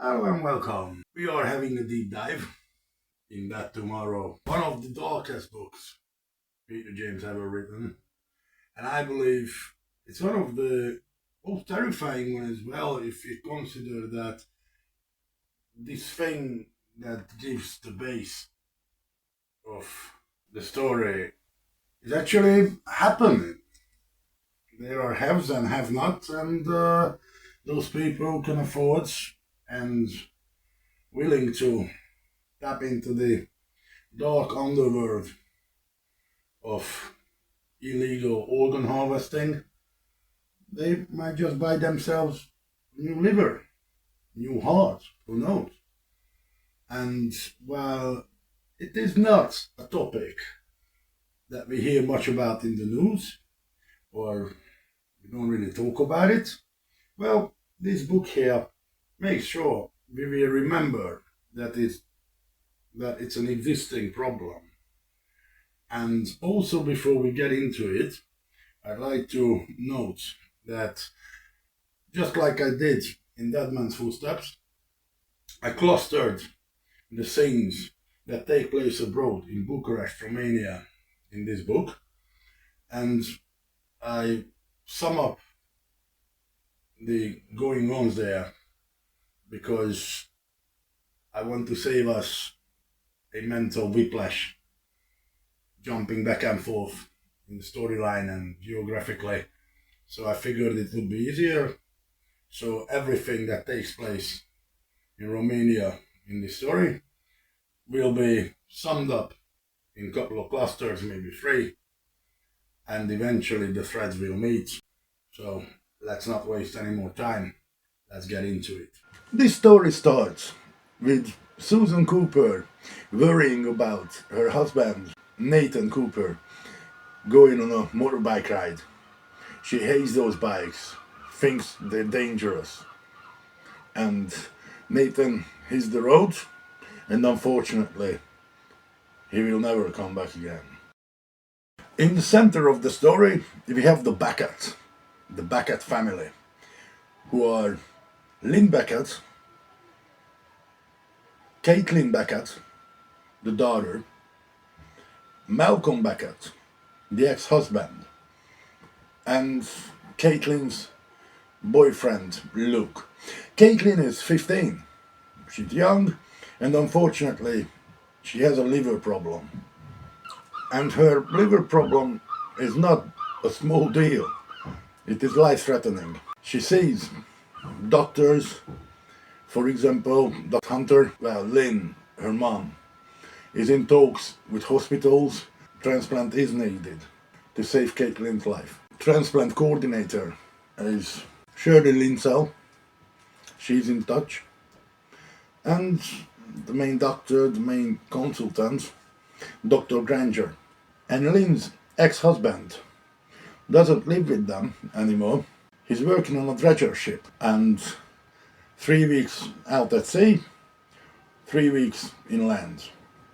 Hello and welcome. We are having a deep dive in That Tomorrow, one of the darkest books Peter James ever written. And I believe it's one of the most terrifying ones as well, if you consider that this thing that gives the base of the story is actually happening. There are haves and have-nots, and those people who can afford and willing to tap into the dark underworld of illegal organ harvesting, they might just buy themselves new liver, new heart, who knows? And while it is not a topic that we hear much about in the news, or we don't really talk about it, well, this book here makes sure we will remember that it's an existing problem. And also, before we get into it, I'd like to note that just like I did in Dead Man's Footsteps, I clustered the scenes that take place abroad in Bucharest, Romania in this book, and I sum up the going-ons there because I want to save us a mental whiplash jumping back and forth in the storyline and geographically. So I figured it would be easier. So everything that takes place in Romania in this story will be summed up in a couple of clusters, maybe 3, and eventually the threads will meet. So let's not waste any more time. Let's get into it. This story starts with Susan Cooper worrying about her husband, Nathan Cooper, going on a motorbike ride. She hates those bikes, thinks they're dangerous. And Nathan hits the road, and unfortunately, he will never come back again. In the center of the story, we have the Beckett family, who are Lynn Beckett, Caitlin Beckett, the daughter, Malcolm Beckett, the ex-husband, and Caitlin's boyfriend, Luke. Caitlin is 15. She's young, and unfortunately, she has a liver problem. And her liver problem is not a small deal. It is life-threatening. She sees doctors, for example, Dr. Hunter, Lynn, her mom, is in talks with hospitals. Transplant is needed to save Caitlin's life. Transplant coordinator is Shirley Linsell. She's in touch. And the main doctor, the main consultant, Dr. Granger. And Lynn's ex-husband doesn't live with them anymore. He's working on a dredger ship, and 3 weeks out at sea, 3 weeks inland.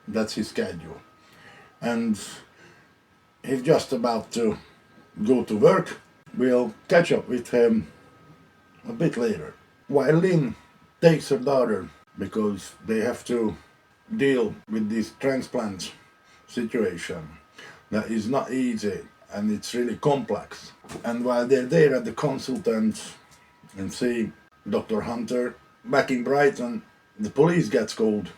That's his schedule. And he's just about to go to work. We'll catch up with him a bit later. While Lynn takes her daughter, because they have to deal with this transplant situation that is not easy and it's really complex. And while they're there at the consultant and see Dr. Hunter, back in Brighton, the police gets called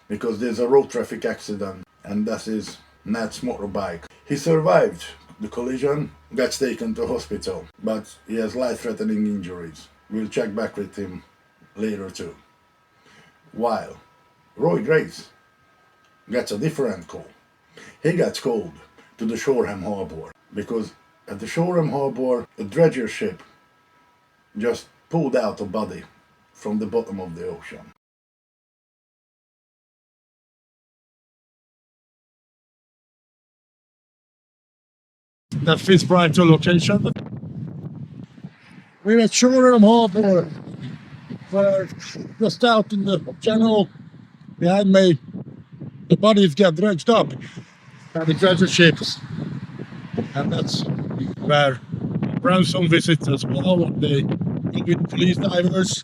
because there's a road traffic accident, and that is Nat's motorbike. He survived the collision, gets taken to hospital, but he has life-threatening injuries. We'll check back with him later too. While Roy Grace gets a different call. He gets called to the Shoreham Harbour because at the Shoreham Harbour, a dredger ship just pulled out a body from the bottom of the ocean. That fits BRIGHTON location. We're at Shoreham Harbour. We're just out in the channel behind me. The bodies get dredged up by the dredger ships, and that's where Branson visits as well. They go with police divers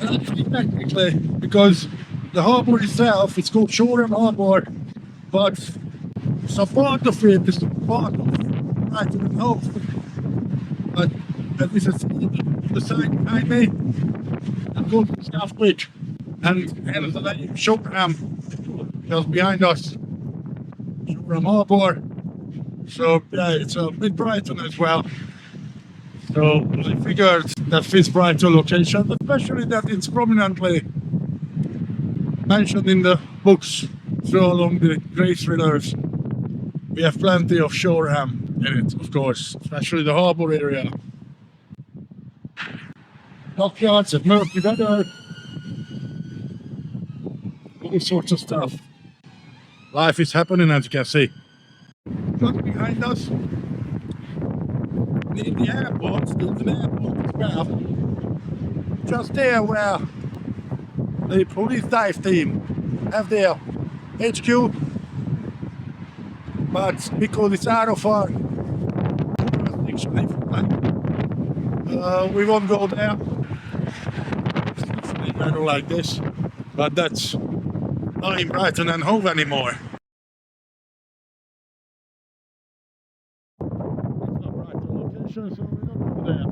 Actually, technically, because the harbour itself, it's called Shoreham Harbour, but some part of it is part of Brighton and Hove. But as we can see on the side behind me, I'm going to South Bridge, and the name Shoreham just behind us, Shoreham Harbour. So yeah, it's in Brighton as well. So I figured that fits BRIGHTON location, especially that it's prominently mentioned in the books through along the Grace Rivers. We have plenty of Shoreham in it, of course, especially the harbour area. Dockyards of murky weather, all sorts of stuff. Life is happening, as you can see. Just behind us, near the airport, there's an airport as well. Just there where the police dive team have their HQ, but because it's out of our jurisdiction, we won't go there. I don't like this, but that's not in Brighton and Hove anymore. It's not Brighton location, so we don't go there.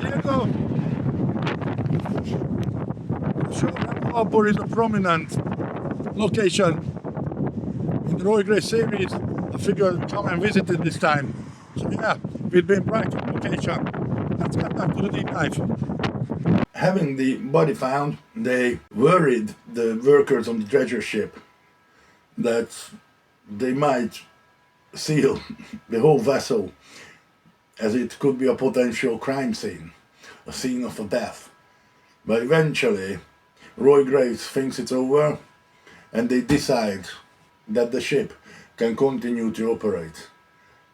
There you go. Shoreham Harbour is a prominent location in the Roy Gray series. I figured come and visit it this time. So yeah, we'll be in Brighton location. Let's get back to the deep dive. Having the body found, they worried the workers on the treasure ship that they might seal the whole vessel, as it could be a potential crime scene, a scene of a death. But eventually, Roy Grace thinks it's over, and they decide that the ship can continue to operate.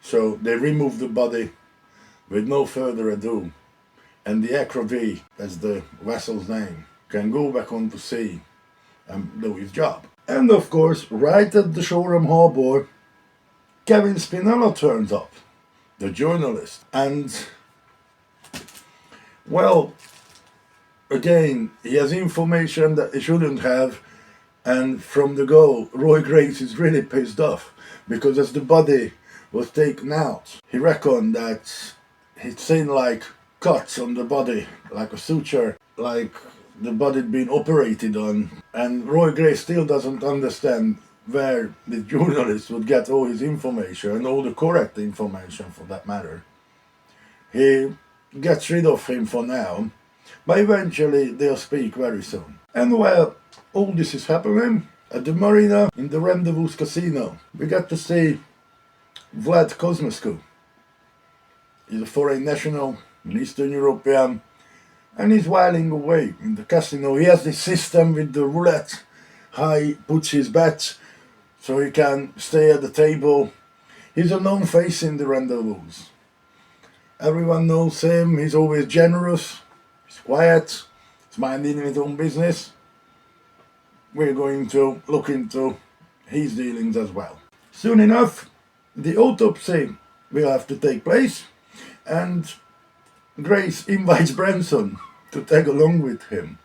So they remove the body with no further ado, and the Acro-V, that's the vessel's name, can go back onto sea and do his job. And of course, right at the Shoreham Harbour, Kevin Spinella turns up, the journalist, and well, again, he has information that he shouldn't have, and from the go, Roy Grace is really pissed off, because as the body was taken out, he reckoned that he'd seen like cuts on the body, like a suture, like the body had been operated on, and Roy Grace still doesn't understand where the journalist would get all his information, and all the correct information for that matter. He gets rid of him for now, but eventually they'll speak very soon. And while all this is happening, at the marina in the Rendezvous Casino, we get to see Vlad Cosmescu. He's a foreign national, an Eastern European, and he's whiling away in the casino. He has this system with the roulette. How he puts his bets so he can stay at the table. He's a known face in the Rendezvous. Everyone knows him. He's always generous. He's quiet. He's minding his own business. We're going to look into his dealings as well. Soon enough, the autopsy will have to take place, and Grace invites Branson to tag along with him.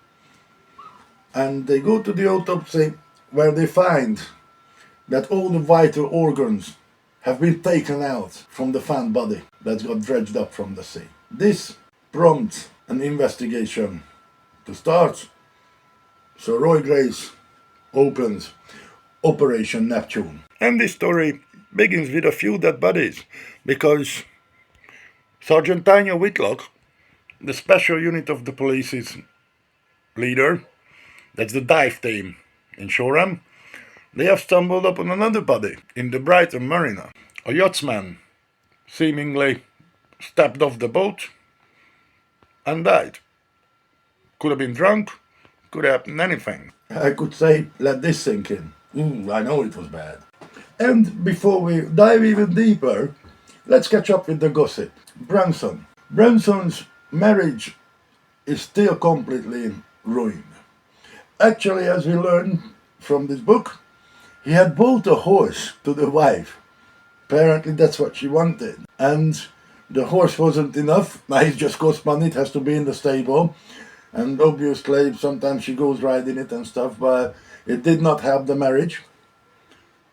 And they go to the autopsy, where they find that all the vital organs have been taken out from the found body that got dredged up from the sea. This prompts an investigation to start. So Roy Grace opens Operation Neptune. And this story begins with a few dead bodies, because Sergeant Tanya Whitlock, the special unit of the police's leader, that's the dive team in Shoreham, they have stumbled upon another body in the Brighton marina. A yachtsman seemingly stepped off the boat and died. Could have been drunk, could have happened anything. I could say, let this sink in. I know it was bad. And before we dive even deeper, let's catch up with the gossip. Branson's marriage is still completely ruined. Actually, as we learn from this book, he had bought a horse to the wife. Apparently that's what she wanted. And the horse wasn't enough. Now it just costs money, it has to be in the stable. And obviously sometimes she goes riding it and stuff, but it did not help the marriage.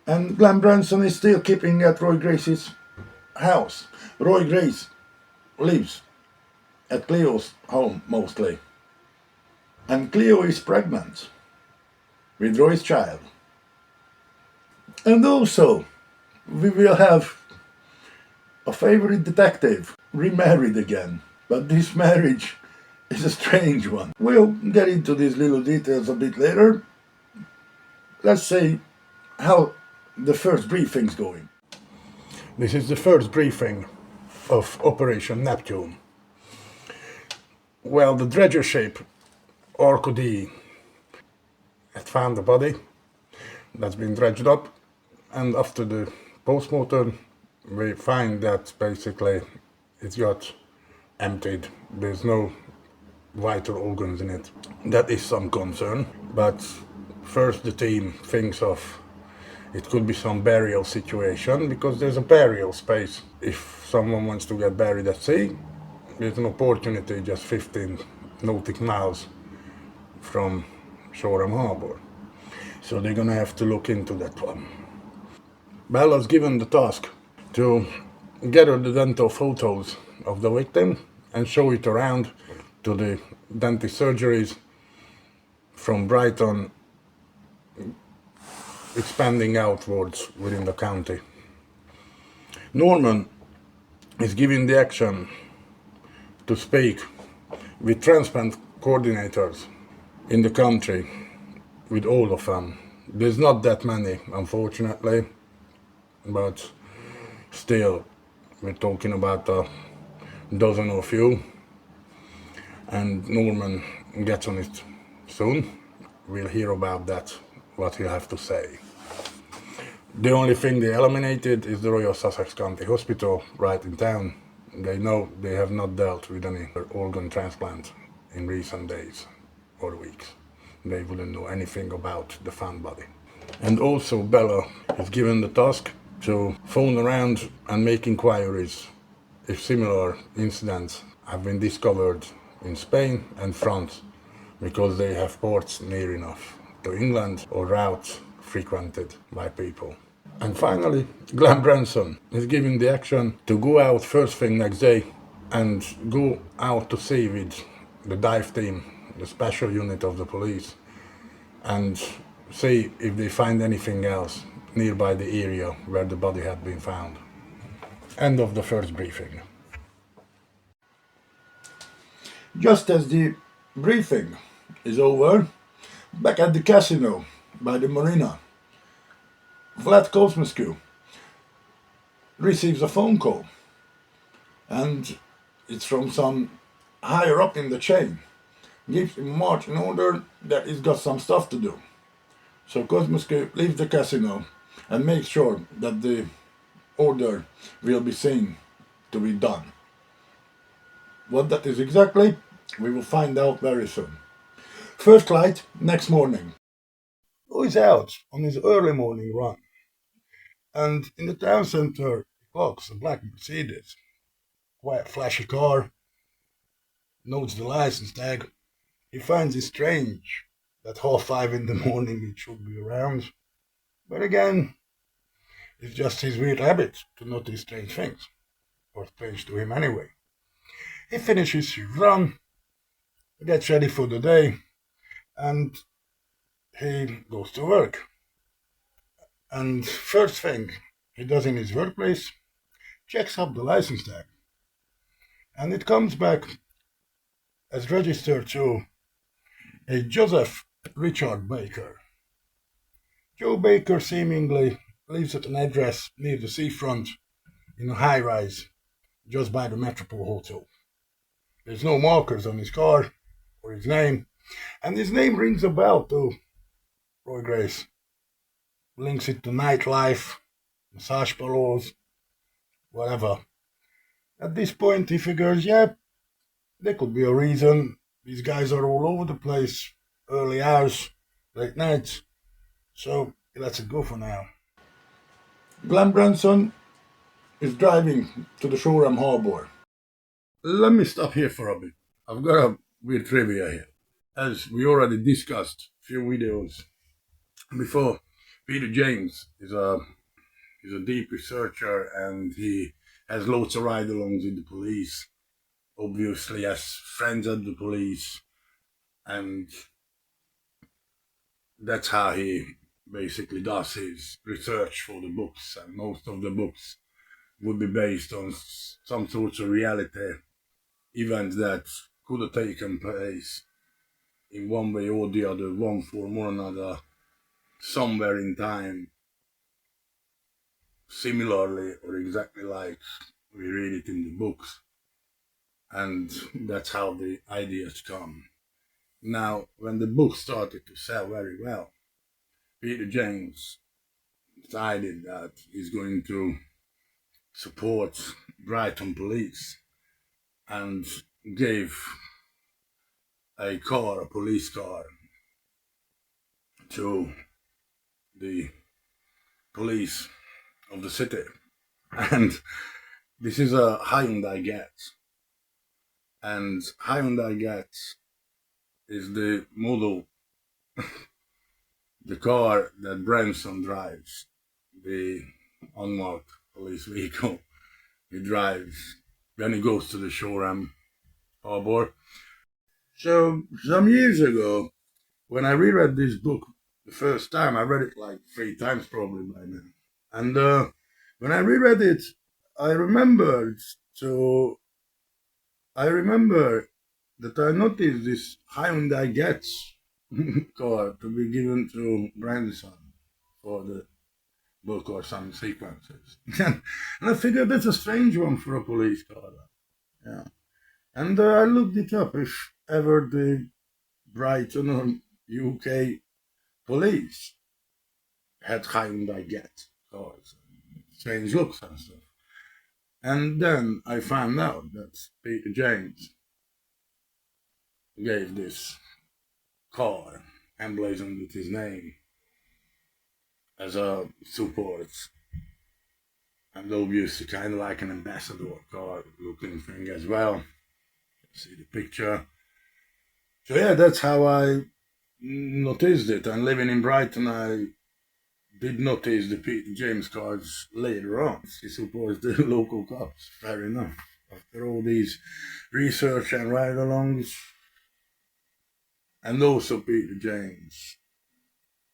And Glenn Branson is still keeping at Roy Grace's house. Roy Grace lives at Cleo's home mostly. And Cleo is pregnant with Roy's child. And also, we will have a favorite detective remarried again. But this marriage is a strange one. We'll get into these little details a bit later. Let's say how the first briefing's going. This is the first briefing of Operation Neptune. Well, the dredger ship Orco D had found the body that's been dredged up, and after the post-mortem we find that basically it got emptied. There's no vital organs in it. That is some concern, but first the team thinks of it could be some burial situation, because there's a burial space. If someone wants to get buried at sea, there's an opportunity just 15 nautical miles from Shoreham Harbour. So they're gonna have to look into that one. Bella's given the task to gather the dental photos of the victim and show it around to the dentist surgeries from Brighton, expanding outwards within the county. Norman is given the action to speak with transplant coordinators in the country, with all of them. There's not that many, unfortunately, but still, we're talking about a dozen or few, and Norman gets on it soon. We'll hear about that, what he'll have to say. The only thing they eliminated is the Royal Sussex County Hospital right in town. They know they have not dealt with any organ transplant in recent days or weeks. They wouldn't know anything about the found body. And also Bella is given the task to phone around and make inquiries if similar incidents have been discovered in Spain and France, because they have ports near enough to England or routes frequented by people. And finally, Glenn Branson is given the action to go out first thing next day and go out to sea with the dive team, the special unit of the police, and see if they find anything else nearby the area where the body had been found. End of the first briefing. Just as the briefing is over, back at the casino by the marina, Vlad Kozmescu receives a phone call, and it's from some higher up in the chain. Gives him a marching order that he's got some stuff to do. So Kozmescu leaves the casino and makes sure that the order will be seen to be done. What that is exactly, we will find out very soon. First light next morning. Who is out on his early morning run? And in the town center, he clocks a black Mercedes. Quite a flashy car. Notes the license tag. He finds it strange that 5:30 in the morning it should be around. But again, it's just his weird habit to notice strange things. Or strange to him anyway. He finishes his run, gets ready for the day, and he goes to work. And first thing he does in his workplace, checks up the license tag. And it comes back as registered to a Joseph Richard Baker. Joe Baker seemingly lives at an address near the seafront in a high-rise just by the Metropole Hotel. There's no markers on his car or his name, and his name rings a bell to Roy Grace. Links it to nightlife, massage parlors, whatever. At this point he figures, yeah, there could be a reason. These guys are all over the place, early hours, late nights, so he lets it go for now. Glenn Branson is driving to the Shoreham Harbour. Let me stop here for a bit. I've got a weird trivia here. As we already discussed a few videos before, Peter James is a deep researcher, and he has lots of ride-alongs with the police. Obviously, has friends at the police, and that's how he basically does his research for the books. And most of the books would be based on some sorts of reality events that could have taken place in one way or the other, one form or another, somewhere in time, similarly or exactly like we read it in the books. And that's how the ideas come. Now, when the book started to sell very well, Peter James decided that he's going to support Brighton police and gave a police car, to the police of the city. And this is a Hyundai Getz. And Hyundai Getz is the model, the car that Branson drives, the unmarked police vehicle he drives when he goes to the Shoreham Harbour. So some years ago, when I reread this book the first time, I read it like 3 times probably by now. And when I reread it, I remember that I noticed this Hyundai Getz car to be given to Branson for the book or some sequences. And I figured that's a strange one for a police car. Yeah. And I looked it up if ever the Brighton or UK police had Hyundai Getz cars, strange looks and stuff. And then I found out that Peter James gave this car emblazoned with his name as a support, and obviously kind of like an ambassador car looking thing as well. See the picture. So yeah, that's how I noticed it. And living in Brighton, I did notice the Peter James cars later on. He supports the local cops, fair enough. After all these research and ride-alongs. And also Peter James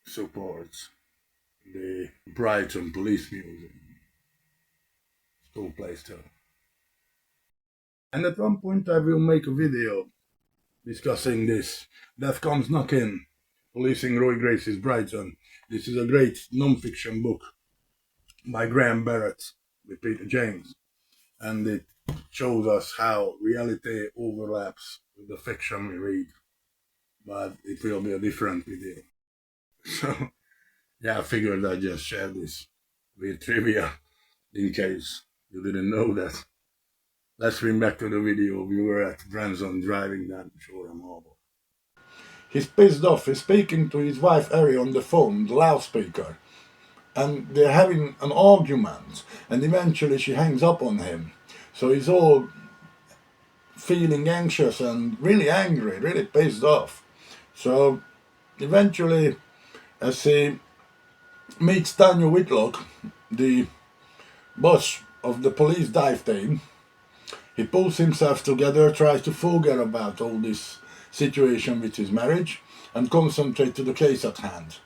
supports the Brighton Police Museum. Cool place too. And at one point I will make a video discussing this. Death Comes Knocking, Policing Roy Grace's Brighton. This is a great non-fiction book by Graham Barrett with Peter James. And it shows us how reality overlaps with the fiction we read. But it will be a different video. So, yeah, I figured I'd just share this with trivia in case you didn't know that. Let's bring back to the video. We were at Branson driving down to Shoreham Harbour. He's pissed off. He's speaking to his wife Harry on the phone, the loudspeaker. And they're having an argument. And eventually she hangs up on him. So he's all feeling anxious and really angry, really pissed off. So eventually, as he meets Daniel Whitlock, the boss of the police dive team, he pulls himself together, tries to forget about all this situation with his marriage and concentrate to the case at hand.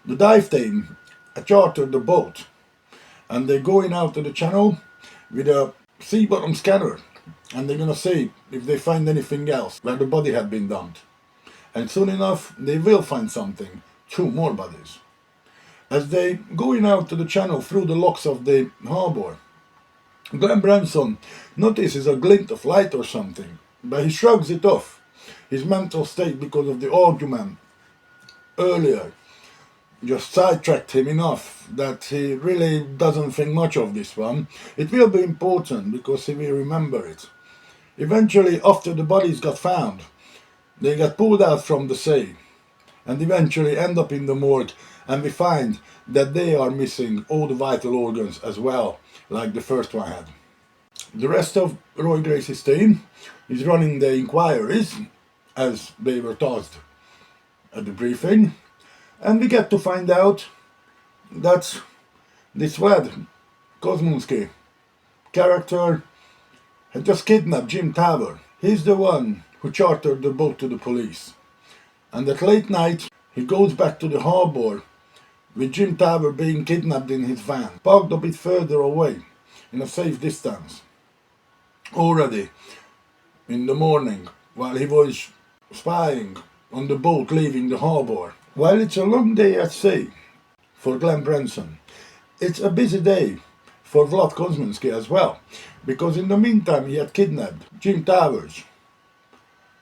The dive team chartered the boat and they're going out to the channel with a sea bottom scanner, and they're gonna see if they find anything else where the body had been dumped. And soon enough they will find something, 2 more bodies. As they going out to the channel through the locks of the harbour, Glenn Branson notices a glint of light or something, but he shrugs it off. His mental state, because of the argument earlier, just sidetracked him enough that he really doesn't think much of this one. It will be important because he will remember it. Eventually, after the bodies got found, they got pulled out from the sea and eventually end up in the morgue, and we find that they are missing all the vital organs as well, like the first one had. The rest of Roy Grace's team is running the inquiries, as they were tasked at the briefing, and we get to find out that this Vlad Kozminski character had just kidnapped Jim Tower. He's the one who chartered the boat to the police. And at late night, he goes back to the harbour with Jim Tower being kidnapped in his van, parked a bit further away, in a safe distance. Already in the morning, while he was spying on the boat leaving the harbour. While it's a long day at sea for Glenn Branson, it's a busy day for Vlad Kozminski as well, because in the meantime he had kidnapped Jim Towers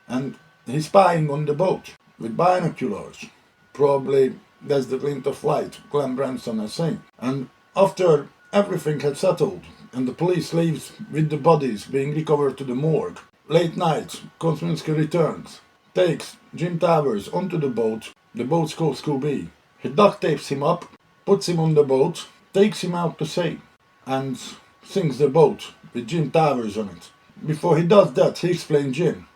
and he's spying on the boat with binoculars. Probably that's the glint of light Glenn Branson has seen. And after everything had settled and the police leaves with the bodies being recovered to the morgue, late night Kozminski returns, takes Jim Towers onto the boat's called Scooby. He duct tapes him up, puts him on the boat, takes him out to sea, and sinks the boat with Jim Towers on it. Before he does that, he explained Jim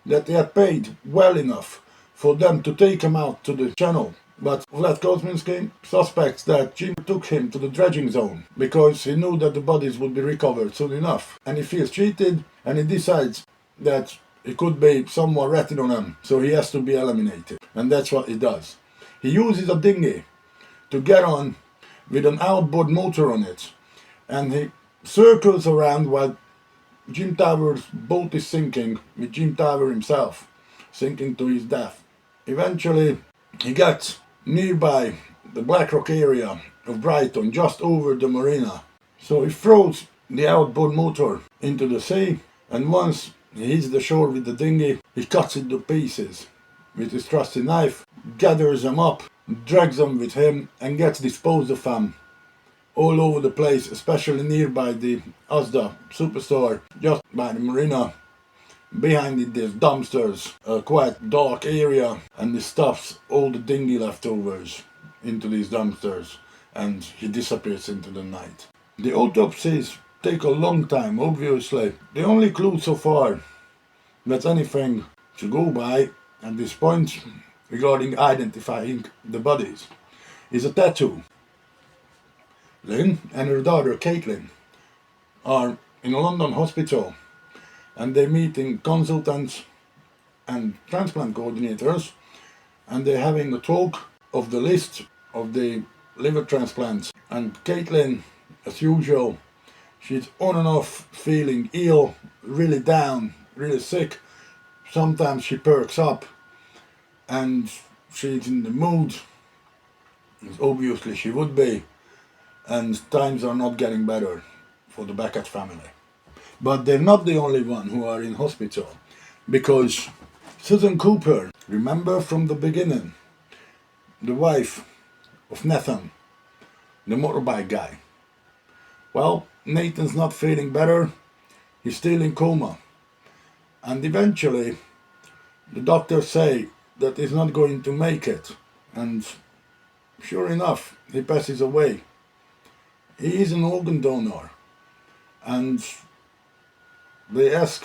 that he had paid well enough for them to take him out to the channel. But Vlad Kozminski suspects that Jim took him to the dredging zone because he knew that the bodies would be recovered soon enough. And he feels cheated and he decides that it could be someone ratted on him, so he has to be eliminated. And that's what he does. He uses a dinghy to get on with an outboard motor on it, and he circles around while Jim Tower's boat is sinking, with Jim Tower himself sinking to his death. Eventually he gets nearby the Black Rock area of Brighton, just over the marina. So he throws the outboard motor into the sea, and once he hits the shore with the dinghy, he cuts it to pieces with his trusty knife, gathers them up, drags them with him, and gets disposed of them all over the place, especially nearby the Asda superstore, just by the marina. Behind it there's dumpsters, a quite dark area, and he stuffs all the dinghy leftovers into these dumpsters, and he disappears into the night. The autopsies take a long time, obviously. The only clue so far that's anything to go by at this point regarding identifying the bodies is a tattoo. Lynn and her daughter Caitlin are in a London hospital, and they're meeting consultants and transplant coordinators, and they're having a talk of the list of the liver transplants. And Caitlin, as usual, she's on and off feeling ill, really down, really sick. Sometimes she perks up and she's in the mood, as obviously she would be, and times are not getting better for the Beckett family. But they're not the only one who are in hospital, because Susan Cooper, remember from the beginning, the wife of Nathan, the motorbike guy. Well, Nathan's not feeling better, he's still in coma, and eventually the doctors say that he's not going to make it, and sure enough, he passes away. He is an organ donor, and they ask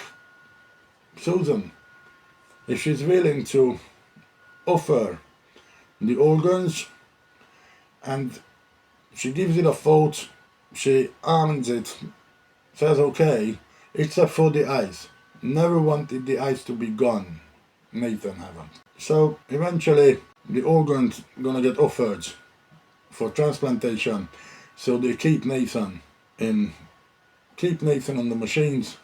Susan if she's willing to offer the organs, and she gives it a thought, she arms it, says okay, except for the eyes. Never wanted the eyes to be gone, Nathan haven't. So eventually the organs gonna get offered for transplantation, so they keep Nathan on the machines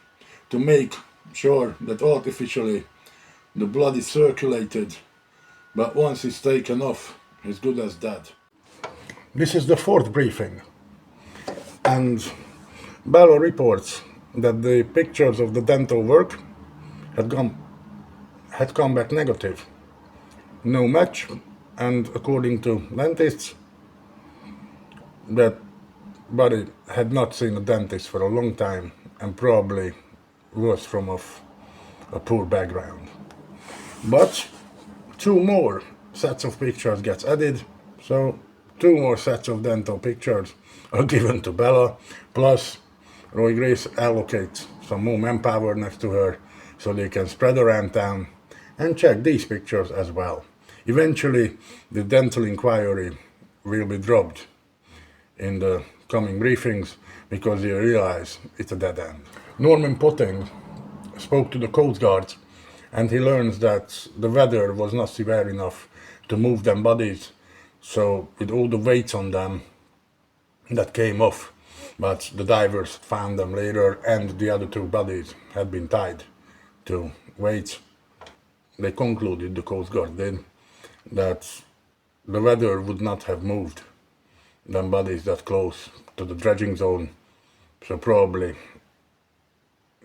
to make sure that artificially the blood is circulated, but once it's taken off, he's good as dead. This is the fourth briefing, and Bella reports that the pictures of the dental work had come back negative. No match, and according to dentists, that body had not seen a dentist for a long time and probably was from a poor background. But 2 more sets of pictures gets added, so 2 more sets of dental pictures are given to Bella, plus Roy Grace allocates some more manpower next to her so they can spread around town and check these pictures as well. Eventually, the dental inquiry will be dropped in the coming briefings because you realize it's a dead end. Norman Potting spoke to the Coast Guard and he learns that the weather was not severe enough to move them bodies, so with all the weights on them that came off, but the divers found them later and the other two bodies had been tied to weights. They concluded, the Coast Guard did, that the weather would not have moved them bodies that close to the dredging zone, so probably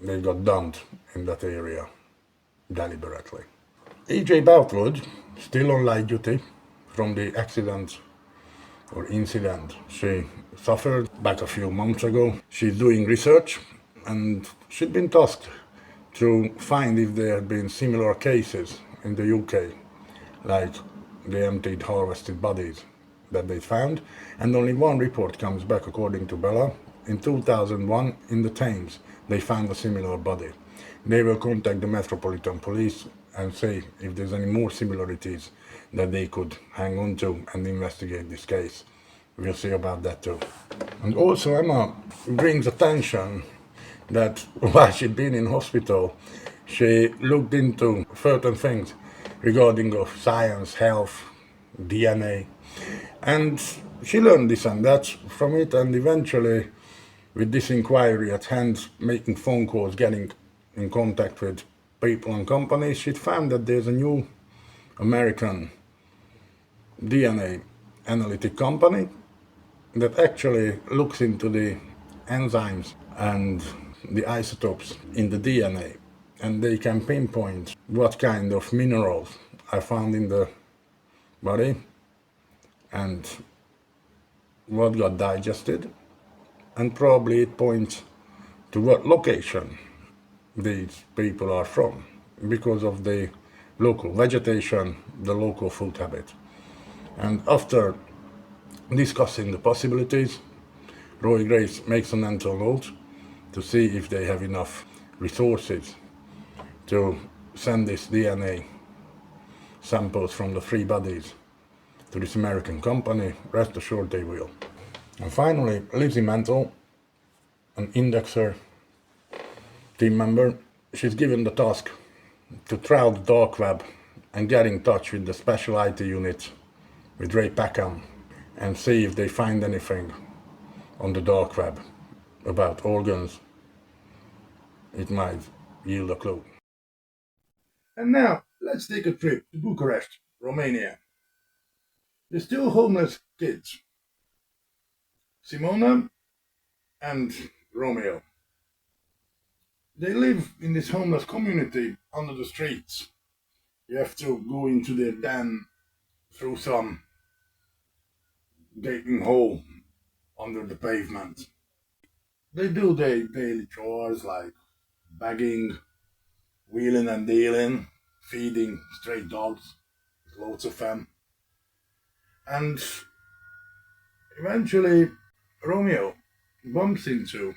they got dumped in that area deliberately. E.J. Boutwood, still on light duty from the accident or incident she suffered back a few months ago. She's doing research and she'd been tasked to find if there had been similar cases in the UK, like the emptied harvested bodies that they found, and only one report comes back according to Bella. In 2001 in the Thames they found a similar body. They will contact the Metropolitan Police and say if there's any more similarities that they could hang on to and investigate this case. We'll see about that too. And also Emma brings attention that while she'd been in hospital, she looked into certain things regarding of science, health, DNA, and she learned this and that from it, and eventually, with this inquiry at hand, making phone calls, getting in contact with people and companies, she found that there's a new American DNA analytic company that actually looks into the enzymes and the isotopes in the DNA, and they can pinpoint what kind of minerals are found in the body and what got digested, and probably it points to what location these people are from because of the local vegetation, the local food habit. And after discussing the possibilities, Roy Grace makes a mental note to see if they have enough resources to send this DNA samples from the three bodies to this American company. Rest assured they will. And finally, Lizzie Mantle, an indexer team member, she's given the task to trawl the dark web and get in touch with the special IT unit with Ray Peckham and see if they find anything on the dark web about organs. It might yield a clue. And now, let's take a trip to Bucharest, Romania. There's two homeless kids, Simona and Romeo. They live in this homeless community under the streets. You have to go into their den through some gaping hole under the pavement. They do their daily chores like bagging, wheeling and dealing, feeding stray dogs, loads of them. And eventually, Romeo bumps into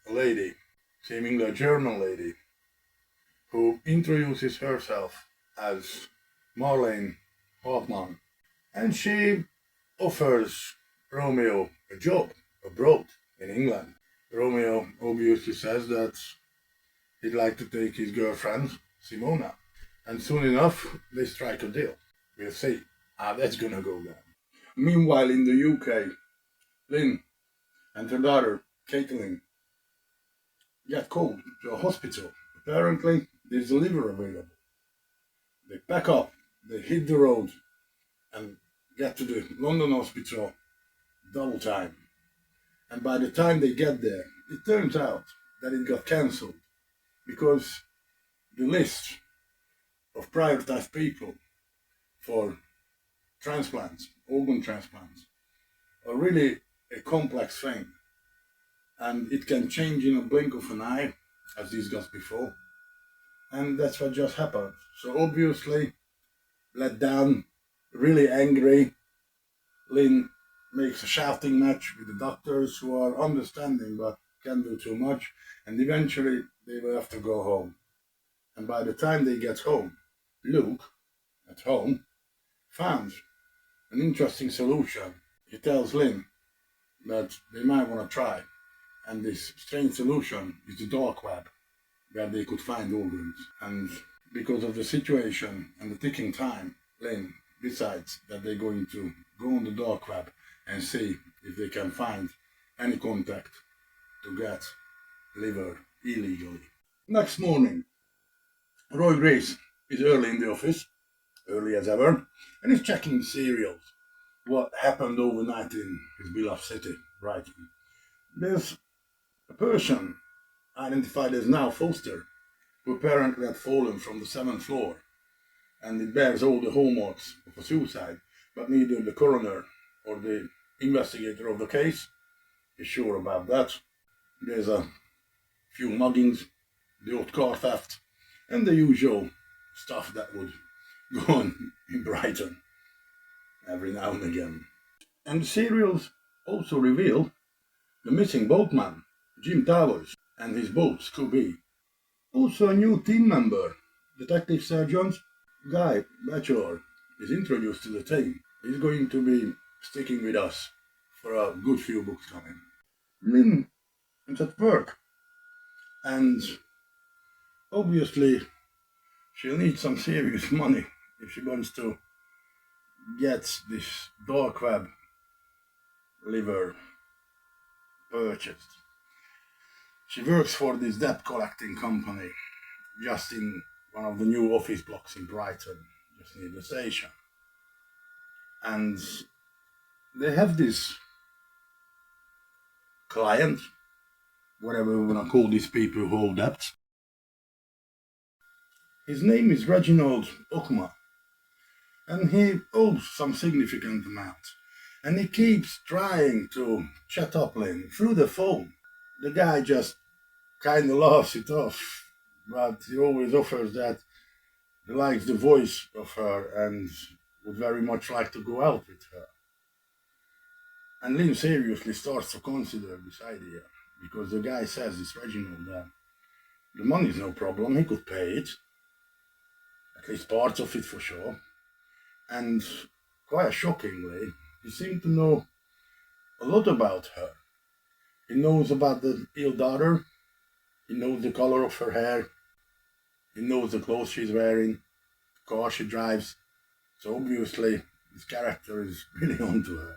a lady, seemingly a German lady, who introduces herself as Marlene Hartmann. And she offers Romeo a job abroad in England. Romeo obviously says that he'd like to take his girlfriend, Simona. And soon enough, they strike a deal. We'll see how that's gonna go down. Meanwhile, in the UK, Lynn and her daughter, Caitlin, get called to a hospital. Apparently, there's a liver available. They pack up, they hit the road, and get to the London hospital double time. And by the time they get there, it turns out that it got cancelled because the list of prioritized people for transplants, organ transplants, are really a complex thing. And it can change in a blink of an eye, as discussed before. And that's what just happened. So obviously, let down, really angry, Lynn makes a shouting match with the doctors who are understanding but can do too much, and eventually they will have to go home. And by the time they get home, Luke, at home, found an interesting solution. He tells Lynn that they might want to try, and this strange solution is the dark web, where they could find organs. And because of the situation and the ticking time, Lynn decides that they're going to go on the dark web and see if they can find any contact to get liver illegally. Next morning, Roy Grace is early in the office, early as ever, and he's checking the serials. What happened overnight in his beloved city, Brighton. There's a person identified as now Foster, who apparently had fallen from the 7th floor, and it bears all the hallmarks of a suicide, but neither the coroner or the investigator of the case is sure about that. There's a few muggings, the odd car theft, and the usual stuff that would go on in Brighton every now and again. And the serials also reveal the missing boatman, Jim Towers, and his boat, Scooby. Also a new team member, Detective Sergeant Guy Batchelor, is introduced to the team. He's going to be sticking with us for a good few books coming. Lynn is at work, and obviously she'll need some serious money if she wants to get this dark web liver purchased. She works for this debt collecting company just in one of the new office blocks in Brighton, just near the station. And they have this client, whatever we want to call these people who hold debts. His name is Reginald Okma, and he owes some significant amount. And he keeps trying to chat up Lynn through the phone. The guy just kind of laughs it off, but he always offers that he likes the voice of her and would very much like to go out with her. And Lynn seriously starts to consider this idea, because the guy says, this Reginald, that the money's no problem, he could pay it, at least parts of it for sure. And quite shockingly, he seemed to know a lot about her. He knows about the ill daughter, he knows the color of her hair, he knows the clothes she's wearing, the car she drives. So obviously, this character is really onto her.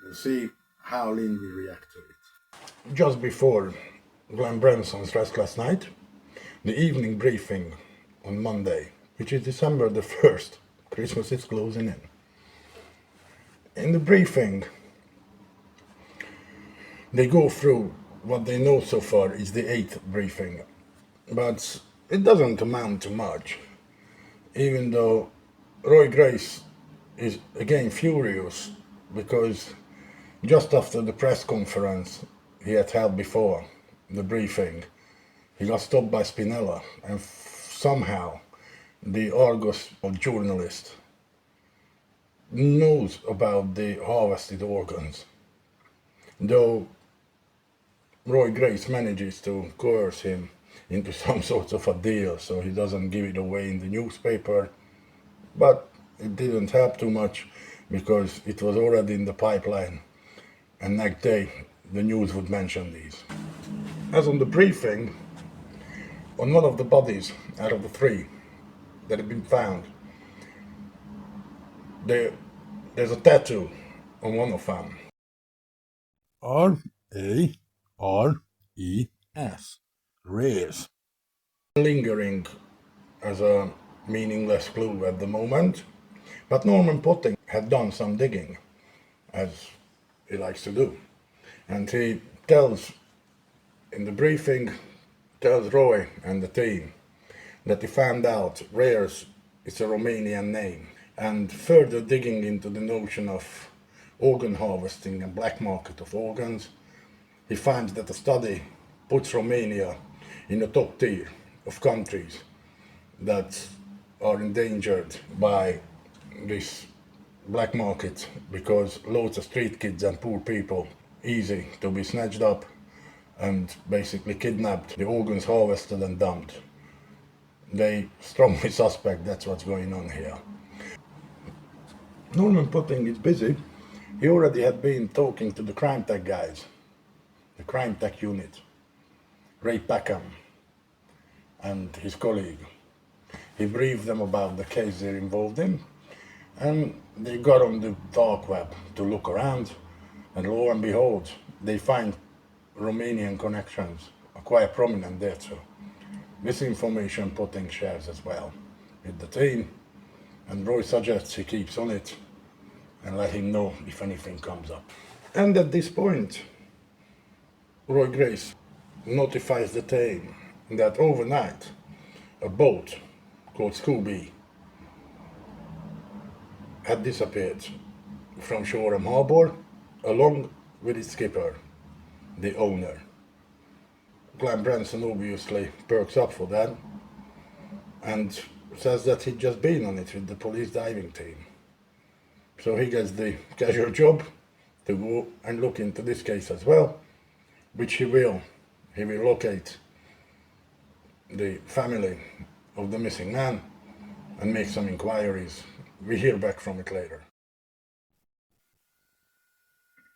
We'll see how Lynn will react to it. Just before Glenn Branson's Restless Night, the evening briefing on Monday, which is December the 1st, Christmas is closing in. In the briefing, they go through what they know so far is the 8th briefing, but it doesn't amount to much, even though Roy Grace is again furious because just after the press conference he had held before the briefing, he got stopped by Spinella, and somehow the Argos journalist knows about the harvested organs, though Roy Grace manages to coerce him into some sort of a deal so he doesn't give it away in the newspaper, but it didn't help too much because it was already in the pipeline, and next day the news would mention these. As on the briefing, on one of the bodies out of the 3 that had been found, there's a tattoo on one of them. R-A-R-E-S. Rares. Lingering as a meaningless clue at the moment, but Norman Potting had done some digging, as he likes to do, and he tells, in the briefing, tells Roy and the team that he found out Rares is a Romanian name, and further digging into the notion of organ harvesting and black market of organs, he finds that the study puts Romania in the top tier of countries that are endangered by this black market, because loads of street kids and poor people easy to be snatched up and basically kidnapped, the organs harvested and dumped. They strongly suspect that's what's going on here. Norman Pudding is busy. He already had been talking to the crime tech guys, the crime tech unit, Ray Peckham and his colleague. He briefed them about the case they're involved in, and they got on the dark web to look around, and lo and behold, they find Romanian connections are quite prominent there too. This information Pudding shares as well with the team, and Roy suggests he keeps on it and let him know if anything comes up. And at this point, Roy Grace notifies the team that overnight a boat called Scooby had disappeared from Shoreham Harbour along with its skipper, the owner. Glenn Branson obviously perks up for that and says that he'd just been on it with the police diving team. So he gets the casual job to go and look into this case as well, which he will. He will locate the family of the missing man and make some inquiries. We hear back from it later.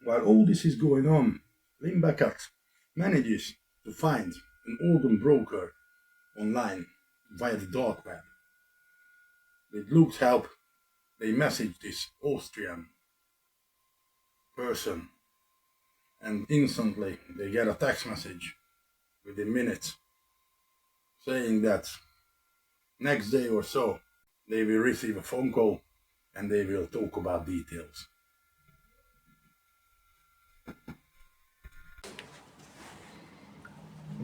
While all this is going on, Lynn Beckett manages to find an organ broker online via the dark web. With Luke's help, they message this Austrian person, and instantly they get a text message within minutes saying that next day or so they will receive a phone call and they will talk about details.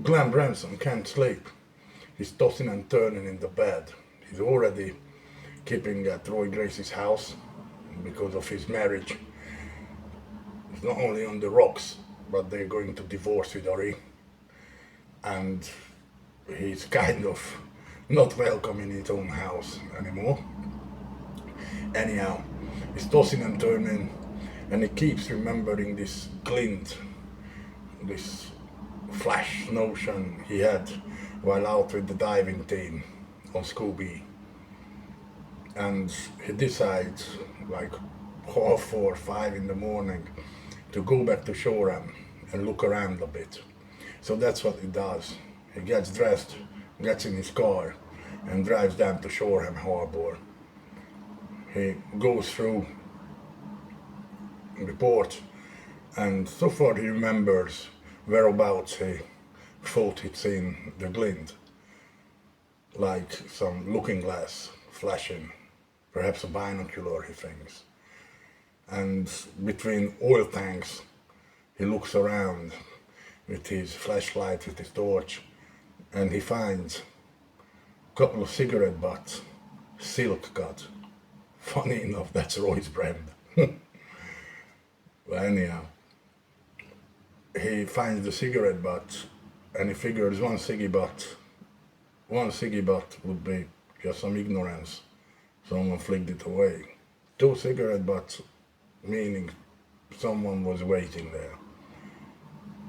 Glenn Branson can't sleep. He's tossing and turning in the bed. He's already keeping at Roy Grace's house because of his marriage. It's not only on the rocks, but they're going to divorce with Ori. And he's kind of not welcome in his own house anymore. Anyhow, he's tossing and turning, and he keeps remembering this glint, this flash notion he had while out with the diving team on Scooby. And he decides, like 4:30 or 5 in the morning, to go back to Shoreham and look around a bit. So that's what he does. He gets dressed, gets in his car, and drives down to Shoreham Harbour. He goes through the port, and so far he remembers whereabouts he thought he'd seen the glint, like some looking glass flashing, perhaps a binocular, he thinks. And between oil tanks, he looks around with his flashlight, with his torch, and he finds a couple of cigarette butts, silk cut. Funny enough, that's Roy's brand. Well, anyhow, he finds the cigarette butt, and he figures one ciggy butt would be just some ignorance. Someone flicked it away. 2 cigarette butts, meaning someone was waiting there.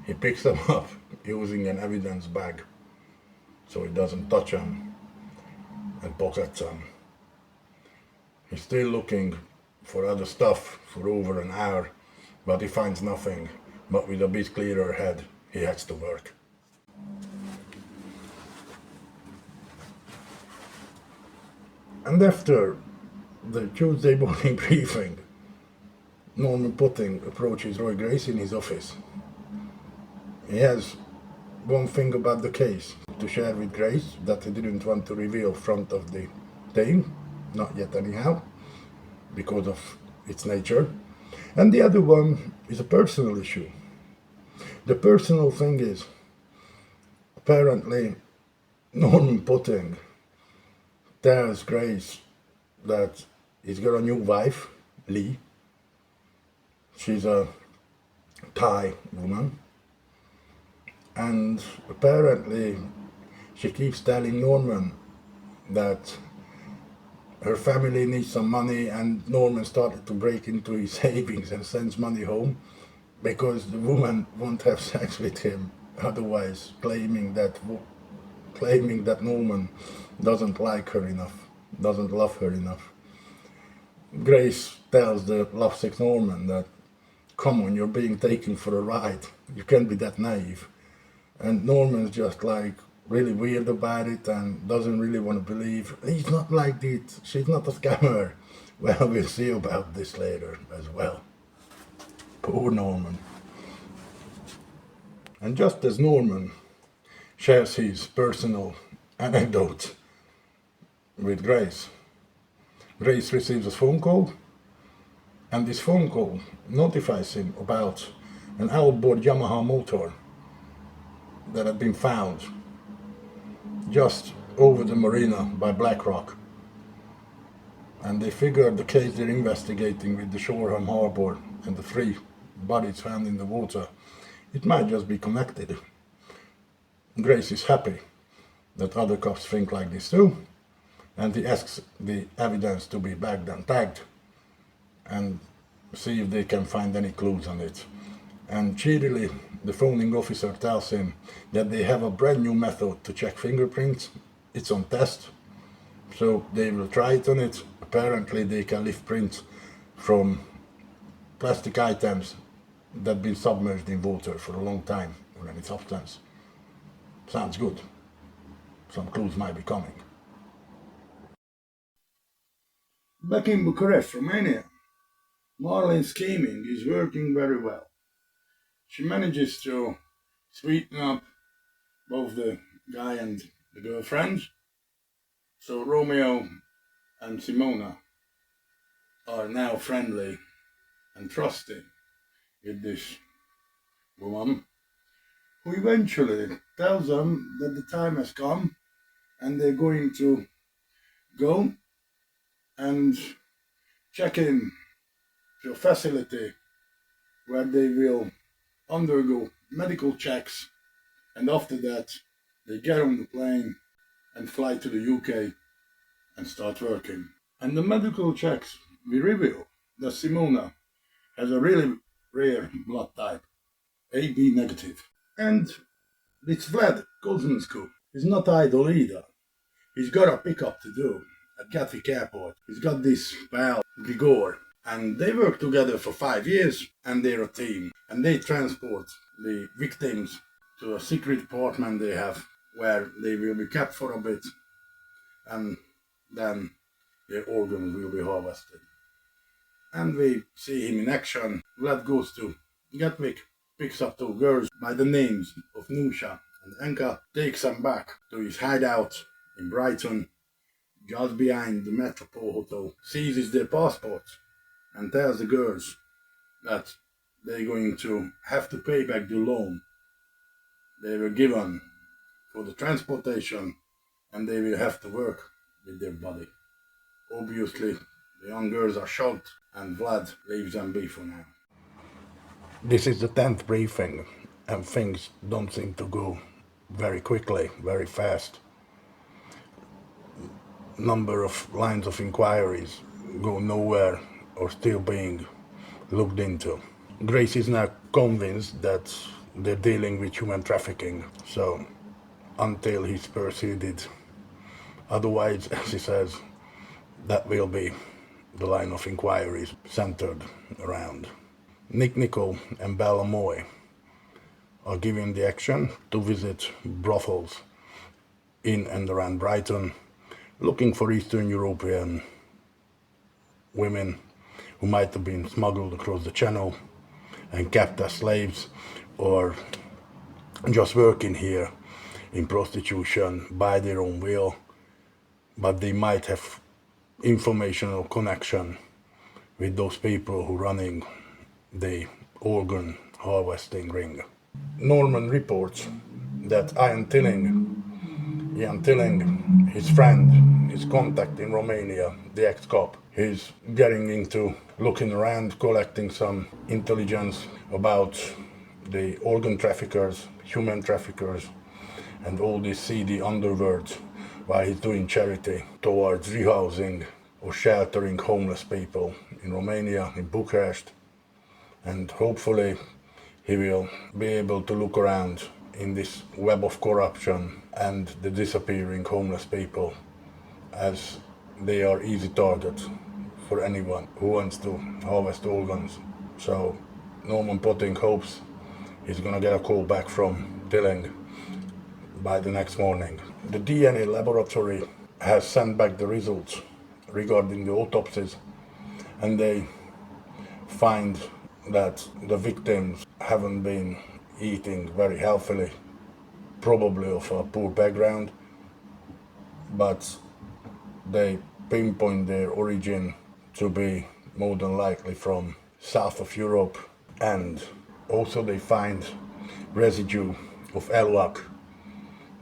He picks them up using an evidence bag so he doesn't touch them, and pockets them. He's still looking for other stuff for over an hour, but he finds nothing. But with a bit clearer head, he heads to work. And after the Tuesday morning briefing, Norman Pudding approaches Roy Grace in his office. He has one thing about the case to share with Grace that he didn't want to reveal in front of the team, not yet anyhow, because of its nature. And the other one is a personal issue. The personal thing is, apparently, Norman Pudding tells Grace that he's got a new wife, Lee. She's a Thai woman. And apparently, she keeps telling Norman that her family needs some money, and Norman started to break into his savings and sends money home because the woman won't have sex with him otherwise, claiming that Norman doesn't like her enough, doesn't love her enough. Grace tells the lovesick Norman that, come on, you're being taken for a ride. You can't be that naive. And Norman's just like really weird about it and doesn't really want to believe. He's not like this. She's not a scammer. Well, we'll see about this later as well. Poor Norman. And just as Norman shares his personal anecdote with Grace, Grace receives a phone call, and this phone call notifies him about an outboard Yamaha motor that had been found just over the marina by Blackrock. And they figured the case they're investigating with the Shoreham Harbour and the 3 bodies found in the water, it might just be connected. Grace is happy that other cops think like this too, and he asks the evidence to be bagged and tagged and see if they can find any clues on it. And cheerily, the phoning officer tells him that they have a brand new method to check fingerprints. It's on test, so they will try it on it. Apparently they can lift prints from plastic items that have been submerged in water for a long time or any substance. Sounds good. Some clues might be coming. Back in Bucharest, Romania, Marlene's scheming is working very well. She manages to sweeten up both the guy and the girlfriend. So Romeo and Simona are now friendly and trusting with this woman, who eventually tells them that the time has come and they're going to go and check in to a facility where they will undergo medical checks, and after that they get on the plane and fly to the UK and start working. And the medical checks will reveal that Simona has a really rare blood type, AB negative. And this Vlad Kozminsky is not idle either. He's got a pickup to do at Gatwick Airport. He's got this pal, Grigor, and they work together for 5 years, and they're a team. And they transport the victims to a secret apartment they have, where they will be kept for a bit, and then their organs will be harvested. And we see him in action. Vlad goes to Gatwick, picks up 2 girls by the names of Nusha and Anka, takes them back to his hideout in Brighton, just behind the Metropole Hotel, seizes their passports and tells the girls that they're going to have to pay back the loan they were given for the transportation, and they will have to work with their body. Obviously, the young girls are shocked, and Vlad leaves them be for now. This is the 10th briefing, and things don't seem to go very quickly, very fast. Number of lines of inquiries go nowhere or still being looked into. Grace is now convinced that they're dealing with human trafficking, so until he's persuaded otherwise, as he says, that will be the line of inquiries centered around. Nick Nicol and Bella Moy are given the action to visit brothels in and around Brighton, looking for Eastern European women who might have been smuggled across the channel and kept as slaves, or just working here in prostitution by their own will, but they might have information or connection with those people who are running the organ harvesting ring. Norman reports that Ian Tilling, his friend, his contact in Romania, the ex-cop, he's getting into looking around, collecting some intelligence about the organ traffickers, human traffickers, and all these seedy underworlds, while he's doing charity towards rehousing or sheltering homeless people in Romania, in Bucharest, and hopefully he will be able to look around in this web of corruption and the disappearing homeless people as they are easy target for anyone who wants to harvest organs. So Norman Potting hopes he's gonna get a call back from Dilling by the next morning. The DNA laboratory has sent back the results regarding the autopsies, and they find that the victims haven't been eating very healthily, probably of a poor background, but they pinpoint their origin to be more than likely from south of Europe, and also they find residue of Elwak,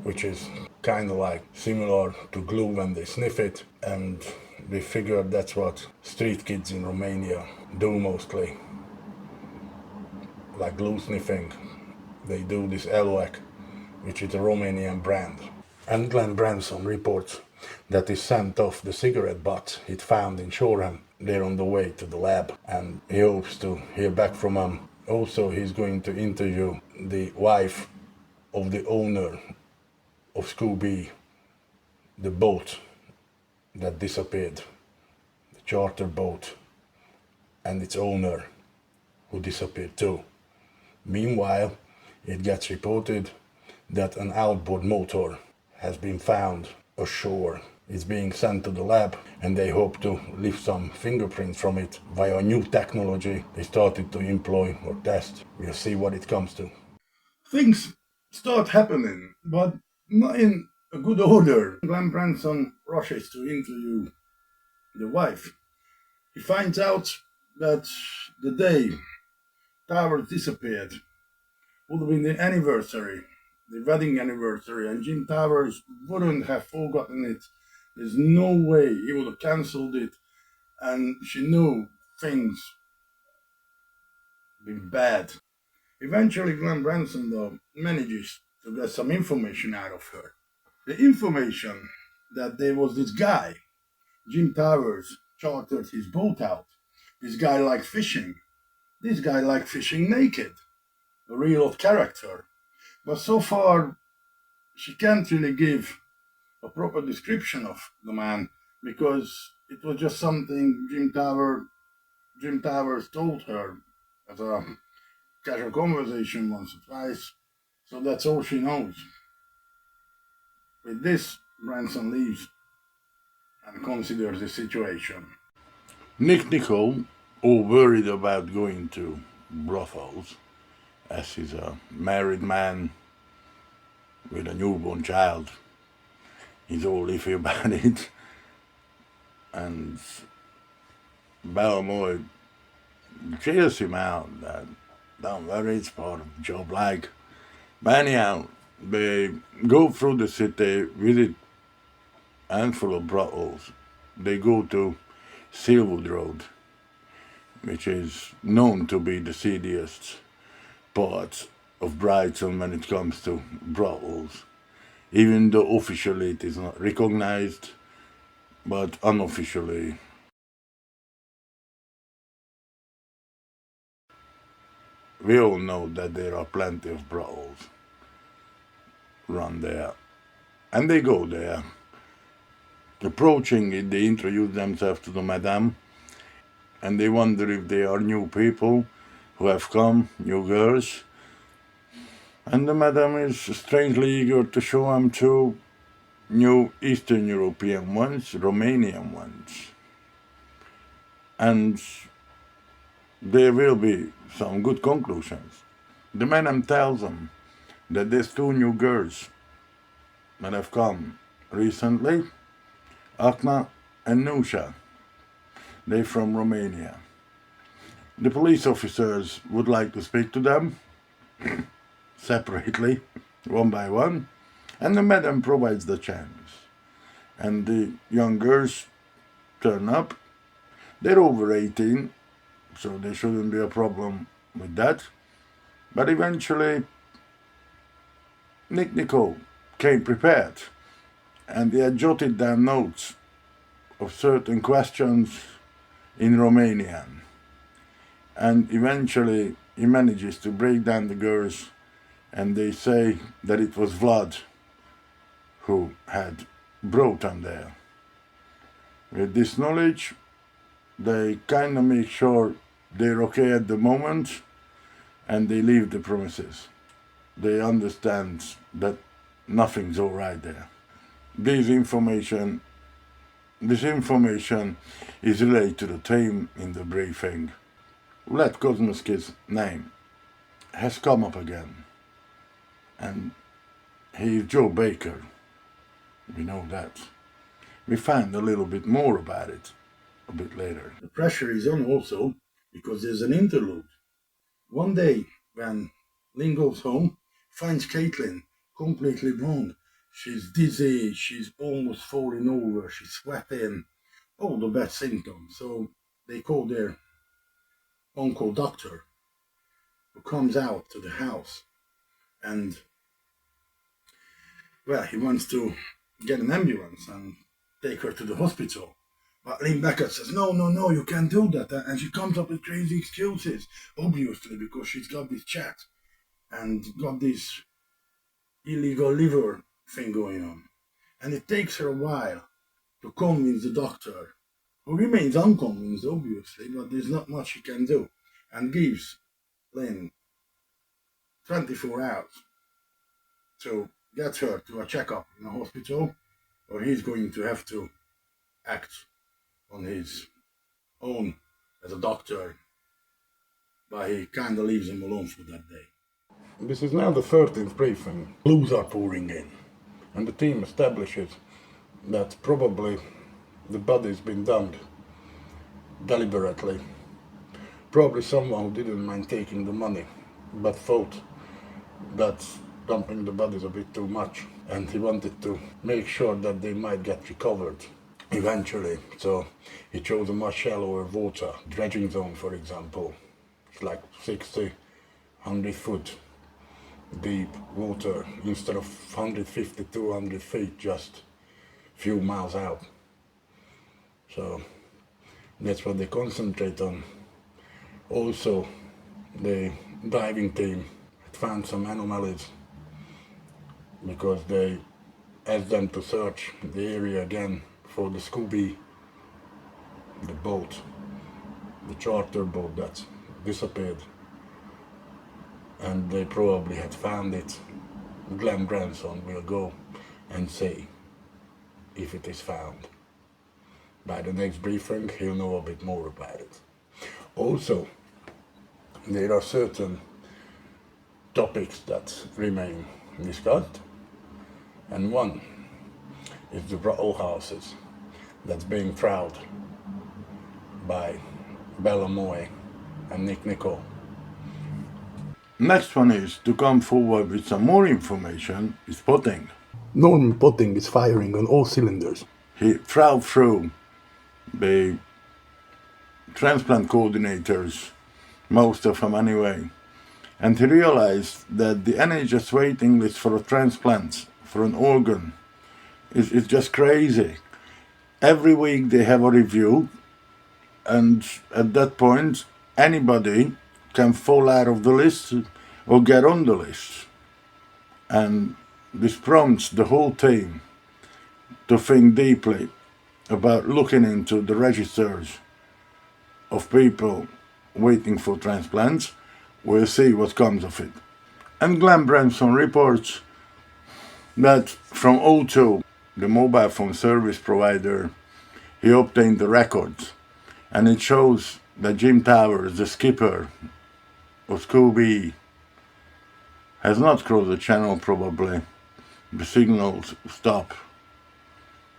which is kind of like similar to glue when they sniff it, and they figured that's what street kids in Romania do mostly, like glue sniffing. They do this Elwak, which is a Romanian brand. And Glenn Branson reports that he sent off the cigarette butt he'd found in Shoreham. They're on the way to the lab, and he hopes to hear back from him. Also, he's going to interview the wife of the owner of Scooby, the boat that disappeared, the charter boat, and its owner who disappeared too. Meanwhile, it gets reported that an outboard motor has been found ashore. It's being sent to the lab, and they hope to leave some fingerprints from it via new technology they started to employ or test. We'll see what it comes to. Things start happening, but not in a good order. Glenn Branson rushes to interview the wife. He finds out that the day Towers disappeared would have been the anniversary, the wedding anniversary, and Jim Towers wouldn't have forgotten it. There's no way he would have cancelled it, and she knew things would be bad. Eventually, Glenn Branson, though, manages to get some information out of her. The information that there was this guy, Jim Towers, chartered his boat out. This guy liked fishing. This guy liked fishing naked. A real character. But so far, she can't really give a proper description of the man, because it was just something Jim Towers told her as a casual conversation once or twice. So that's all she knows. With this, Branson leaves and considers the situation. Nick Nicole, all worried about going to brothels, as he's a married man with a newborn child. He's all iffy about it. And Belmoy cheers him out that, don't worry, it's part of the job, like. But anyhow, they go through the city, visit a handful of brothels. They go to Silwood Road, which is known to be the seediest part of Brighton when it comes to brothels. Even though officially it is not recognized, but unofficially we all know that there are plenty of brothels run there. And they go there. Approaching it, they introduce themselves to the madam, and they wonder if they are new people who have come, new girls. And the madam is strangely eager to show them two new Eastern European ones, Romanian ones. And there will be some good conclusions. The madam tells them that there's two new girls that have come recently, Akna and Nusha. They're from Romania. The police officers would like to speak to them separately, one by one, and the madam provides the chance. And the young girls turn up. They're over 18, so there shouldn't be a problem with that. But eventually, Nick Nicole came prepared, and he had jotted down notes of certain questions in Romanian. And eventually, he manages to break down the girls, and they say that it was Vlad who had brought them there. With this knowledge, they kind of make sure they're okay at the moment and they leave the premises. They understand that nothing's all right there. This information is related to the team in the briefing. Vlad Kozmovsky's name has come up again, and he is Joe Baker. We know that. We find a little bit more about it a bit later. The pressure is on also because there's an interlude. One day when Lynn goes home, finds Caitlin completely wrong. She's dizzy, she's almost falling over, she's sweating, all the bad symptoms. So they call their uncle doctor, who comes out to the house, and well, he wants to get an ambulance and take her to the hospital. But Lynn Beckett says, no, you can't do that. And she comes up with crazy excuses, obviously, because she's got this chat and got this illegal liver thing going on. And it takes her a while to convince the doctor, who remains unconvinced, obviously, but there's not much he can do, and gives Lynn 24 hours to get her to a checkup in a hospital, or he's going to have to act on his own as a doctor, but he kind of leaves him alone for that day. This is now the 13th briefing. Clues are pouring in, and the team establishes that probably the body's been dumped deliberately. Probably someone who didn't mind taking the money, but thought that dumping the body's a bit too much, and he wanted to make sure that they might get recovered eventually. So he chose a much shallower water, dredging zone for example. It's like 60, 100 foot deep water instead of 150, 200 feet, just a few miles out. So that's what they concentrate on. Also, the diving team found some anomalies because they asked them to search the area again for the Scooby, the boat, the charter boat that disappeared, and they probably had found it. Glenn Branson will go and say if it is found. By the next briefing he'll know a bit more about it. Also, there are certain topics that remain discussed, and one is the row houses that's being trawled by Bella Moy and Nick Nicol. Next one is to come forward with some more information is Potting. Norman Potting is firing on all cylinders. He trawled through the transplant coordinators, most of them anyway, and he realized that the NHS waiting list for a transplant for an organ is just crazy. Every week they have a review, and at that point anybody can fall out of the list or get on the list. And this prompts the whole team to think deeply about looking into the registers of people waiting for transplants. We'll see what comes of it. And Glenn Branson reports that from O2, the mobile phone service provider, he obtained the records, and it shows that Jim Towers, the skipper of Scooby, has not crossed the channel probably. The signals stop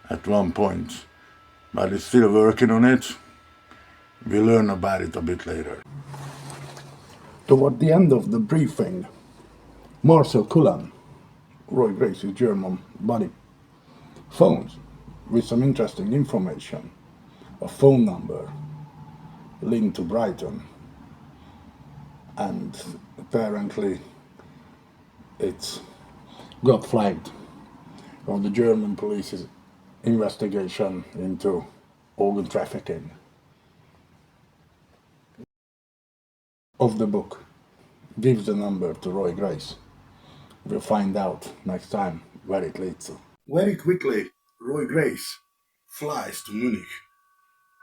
at one point, but it's still working on it. We'll learn about it a bit later. Toward the end of the briefing, Marcel Cullen, Roy Grace's German buddy, phones with some interesting information, a phone number linked to Brighton, and apparently it's got flagged of the German police's investigation into organ trafficking. Of the book gives the number to Roy Grace. We'll find out next time where it leads to. Very quickly, Roy Grace flies to Munich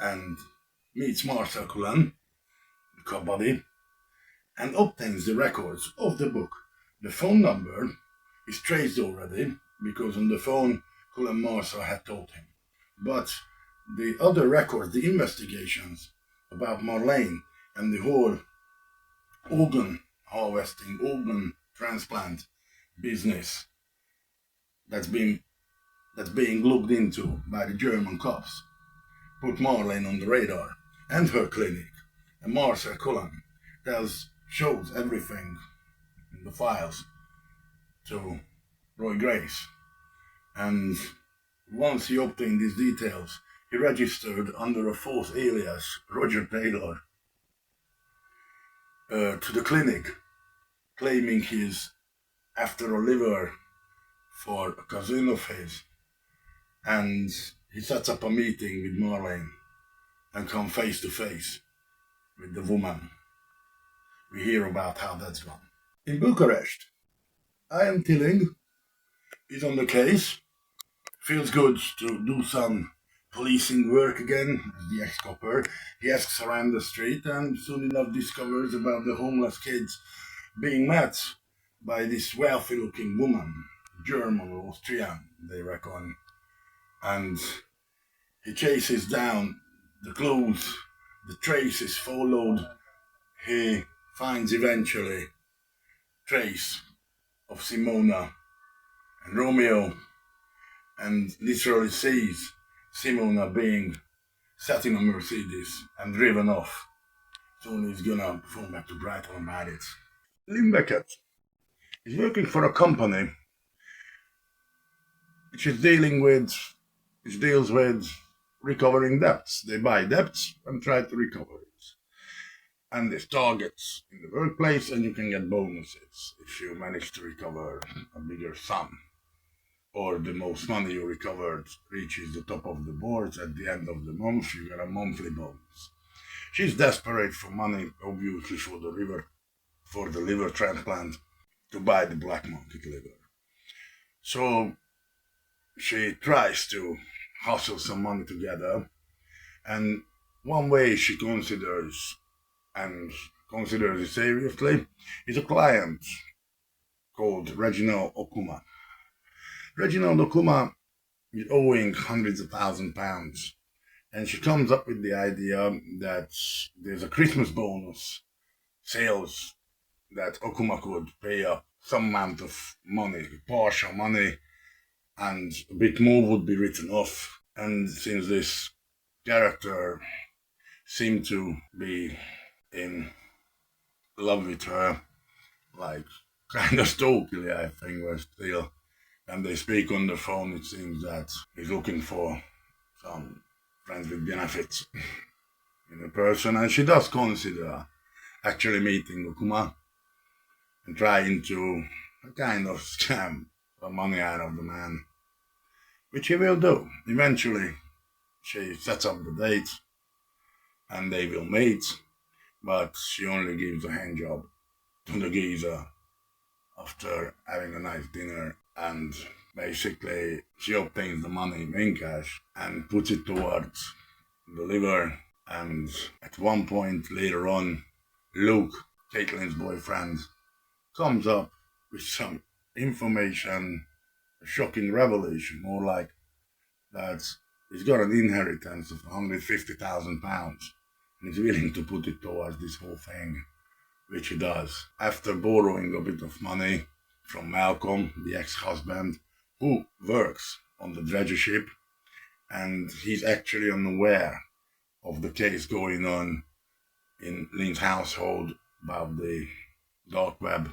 and meets Marcel Cullen, the cop buddy, and obtains the records of the book. The phone number is traced already because on the phone Cullen Marcel had told him. But the other records, the investigations about Marlene and the whole organ harvesting, organ transplant business that's being looked into by the German cops, put Marlene on the radar and her clinic. And Marcel Cullen shows everything in the files to Roy Grace. And once he obtained these details, he registered under a false alias, Roger Taylor, to the clinic, claiming he's after a liver for a cousin of his. And he sets up a meeting with Marlene and come face to face with the woman. We hear about how that's gone. In Bucharest, Ian Tilling is on the case. Feels good to do some policing work again as the ex-copper. He asks around the street and soon enough discovers about the homeless kids being met by this wealthy-looking woman, German or Austrian, they reckon. And he chases down the clues, the trace is followed. He finds eventually trace of Simona and Romeo, and literally sees Simona being sat in a Mercedes and driven off. Soon he's gonna phone back to Brighton about it. Limbeckett is working for a company which deals with recovering debts. They buy debts and try to recover it. And there's targets in the workplace, and you can get bonuses if you manage to recover a bigger sum. Or the most money you recovered reaches the top of the boards at the end of the month, you get a monthly bonus. She's desperate for money, obviously for the liver transplant, to buy the black market liver. So she tries to hustle some money together, and one way she considers it seriously is a client called Reginald Okuma. Reginald Okuma is owing hundreds of £1,000s, and she comes up with the idea that there's a Christmas bonus sales that Okuma could pay up some amount of money, partial money, and a bit more would be written off. And since this character seemed to be in love with her, like kind of stalkily, I think, was still. And they speak on the phone, it seems that he's looking for some friends with benefits in a person, and she does consider actually meeting Okuma and trying to kind of scam some money out of the man, which he will do. Eventually, she sets up the date and they will meet, but she only gives a hand job to the geezer after having a nice dinner, and basically she obtains the money in cash and puts it towards the liver. And at one point later on, Luke, Caitlin's boyfriend, comes up with some information, a shocking revelation, more like that he's got an inheritance of £150,000 and he's willing to put it towards this whole thing, which he does. After borrowing a bit of money from Malcolm, the ex-husband, who works on the dredger ship, and he's actually unaware of the case going on in Lynn's household about the dark web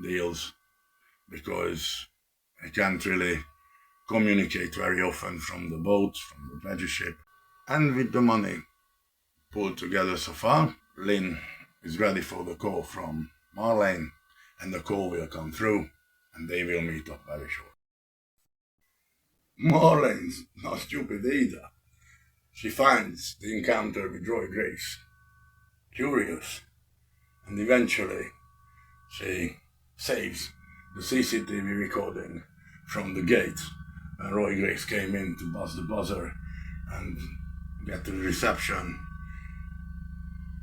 deals, because he can't really communicate very often from the boat, from the dredger ship. And with the money pulled together so far, Lynn is ready for the call from Marlene, and the call will come through and they will meet up very short. Marlene's not stupid either. She finds the encounter with Roy Grace curious, and eventually she saves the CCTV recording from the gate when Roy Grace came in to buzz the buzzer and get to the reception,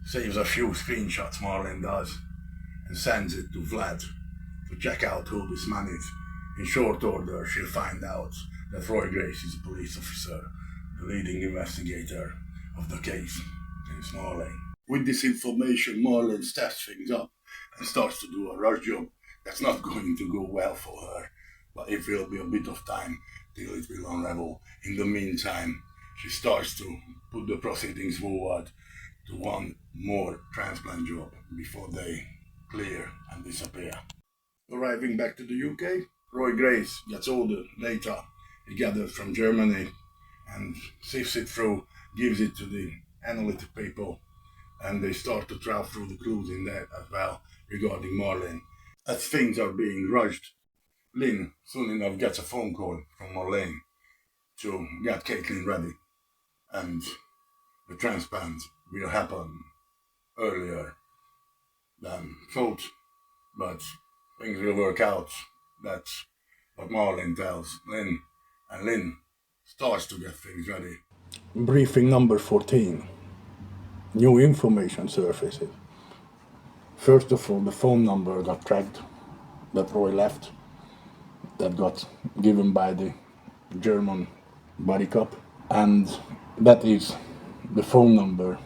saves a few screenshots, Marlene does, and sends it to Vlad to check out who this man is. In short order, she'll find out that Roy Grace is a police officer, the leading investigator of the case against Marlene. With this information, Marlene steps things up and starts to do a rush job. That's not going to go well for her, but it will be a bit of time till it will unravel. In the meantime, she starts to put the proceedings forward to one more transplant job before they clear and disappear. Arriving back to the UK, Roy Grace gets all the data he gathered from Germany and sifts it through, gives it to the analytic people, and they start to trawl through the clues in there as well regarding Marlene. As things are being rushed, Lynn soon enough gets a phone call from Marlene to get Caitlin ready, and the transplant will happen earlier than thought, but things will work out. That's what Marlene tells Lynn, and Lynn starts to get things ready. Briefing number 14. New information surfaces. First of all, the phone number got tracked that Roy left, that got given by the German body cop, and that is the phone number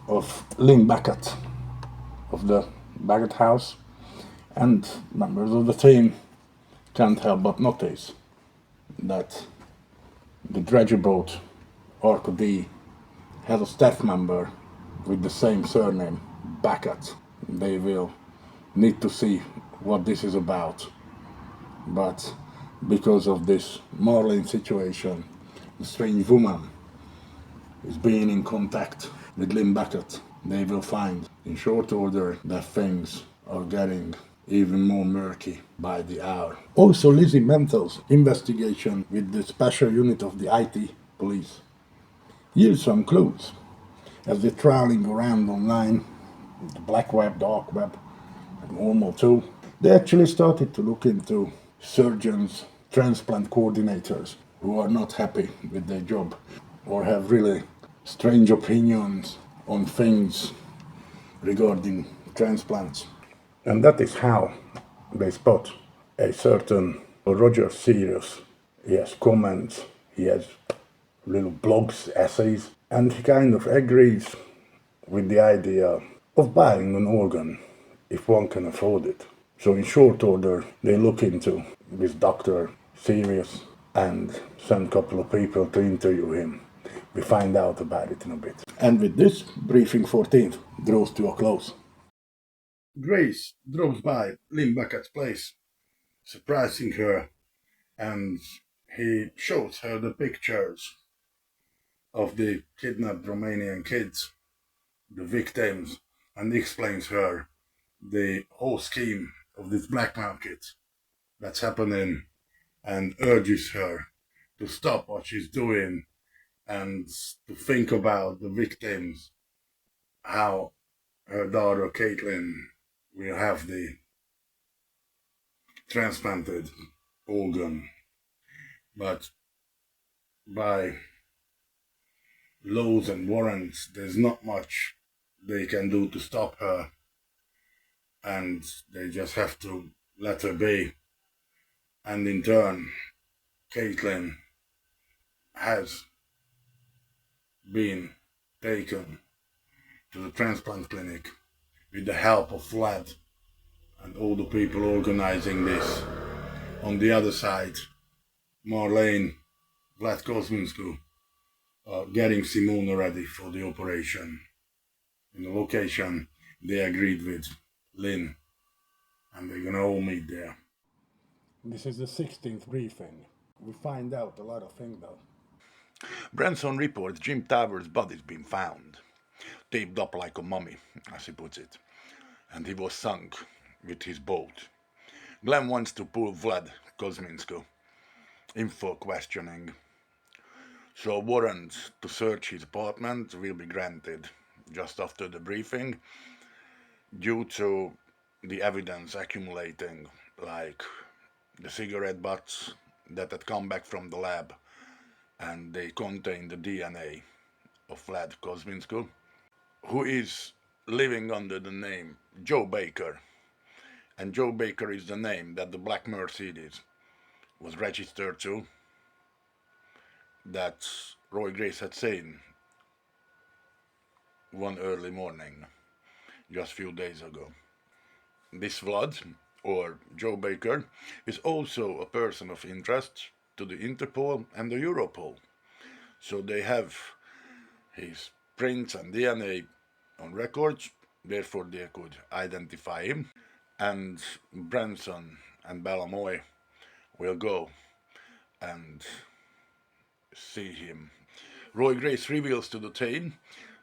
of Lynn Beckett of the Beckett house, and members of the team can't help but notice that the dredger boat Arco D has a staff member with the same surname, Beckett. They will need to see what this is about, but because of this Marlene situation, the strange woman is being in contact with Lynn Beckett. They will find in short order that things are getting even more murky by the hour. Also, Lizzie Mental's investigation with the special unit of the IT police yields some clues as they're trawling around online, the black web, dark web, and normal too. They actually started to look into surgeons, transplant coordinators who are not happy with their job or have really strange opinions on things regarding transplants. And that is how they spot a certain Roger Sirius. He has comments, he has little blogs, essays, and he kind of agrees with the idea of buying an organ if one can afford it. So in short order, they look into this Dr. Sirius and send a couple of people to interview him. We find out about it in a bit. And with this, briefing 14 draws to a close. Grace drops by Lynn Beckett's place, surprising her, and he shows her the pictures of the kidnapped Romanian kids, the victims, and explains her the whole scheme of this black market that's happening, and urges her to stop what she's doing and to think about the victims, how her daughter Caitlin will have the transplanted organ, but by laws and warrants there's not much they can do to stop her, and they just have to let her be. And in turn, Caitlin has been taken to the transplant clinic with the help of Vlad and all the people organizing this. On the other side, Marlene, Vlad Kozminsku, getting Simona ready for the operation. In the location they agreed with Lynn, and they're gonna all meet there. This is the 16th briefing. We find out a lot of things though. Branson reports Jim Towers' body's been found, taped up like a mummy, as he puts it, and he was sunk with his boat. Glenn wants to pull Vlad Kozminsku in for questioning, so a warrant to search his apartment will be granted just after the briefing due to the evidence accumulating, like the cigarette butts that had come back from the lab, and they contain the DNA of Vlad Kozminsku, who is living under the name Joe Baker. And Joe Baker is the name that the black Mercedes was registered to, that Roy Grace had seen one early morning, just a few days ago. This Vlad, or Joe Baker, is also a person of interest to the Interpol and the Europol. So they have his prints and DNA on records, therefore they could identify him. And Branson and Balamoy will go and see him. Roy Grace reveals to the team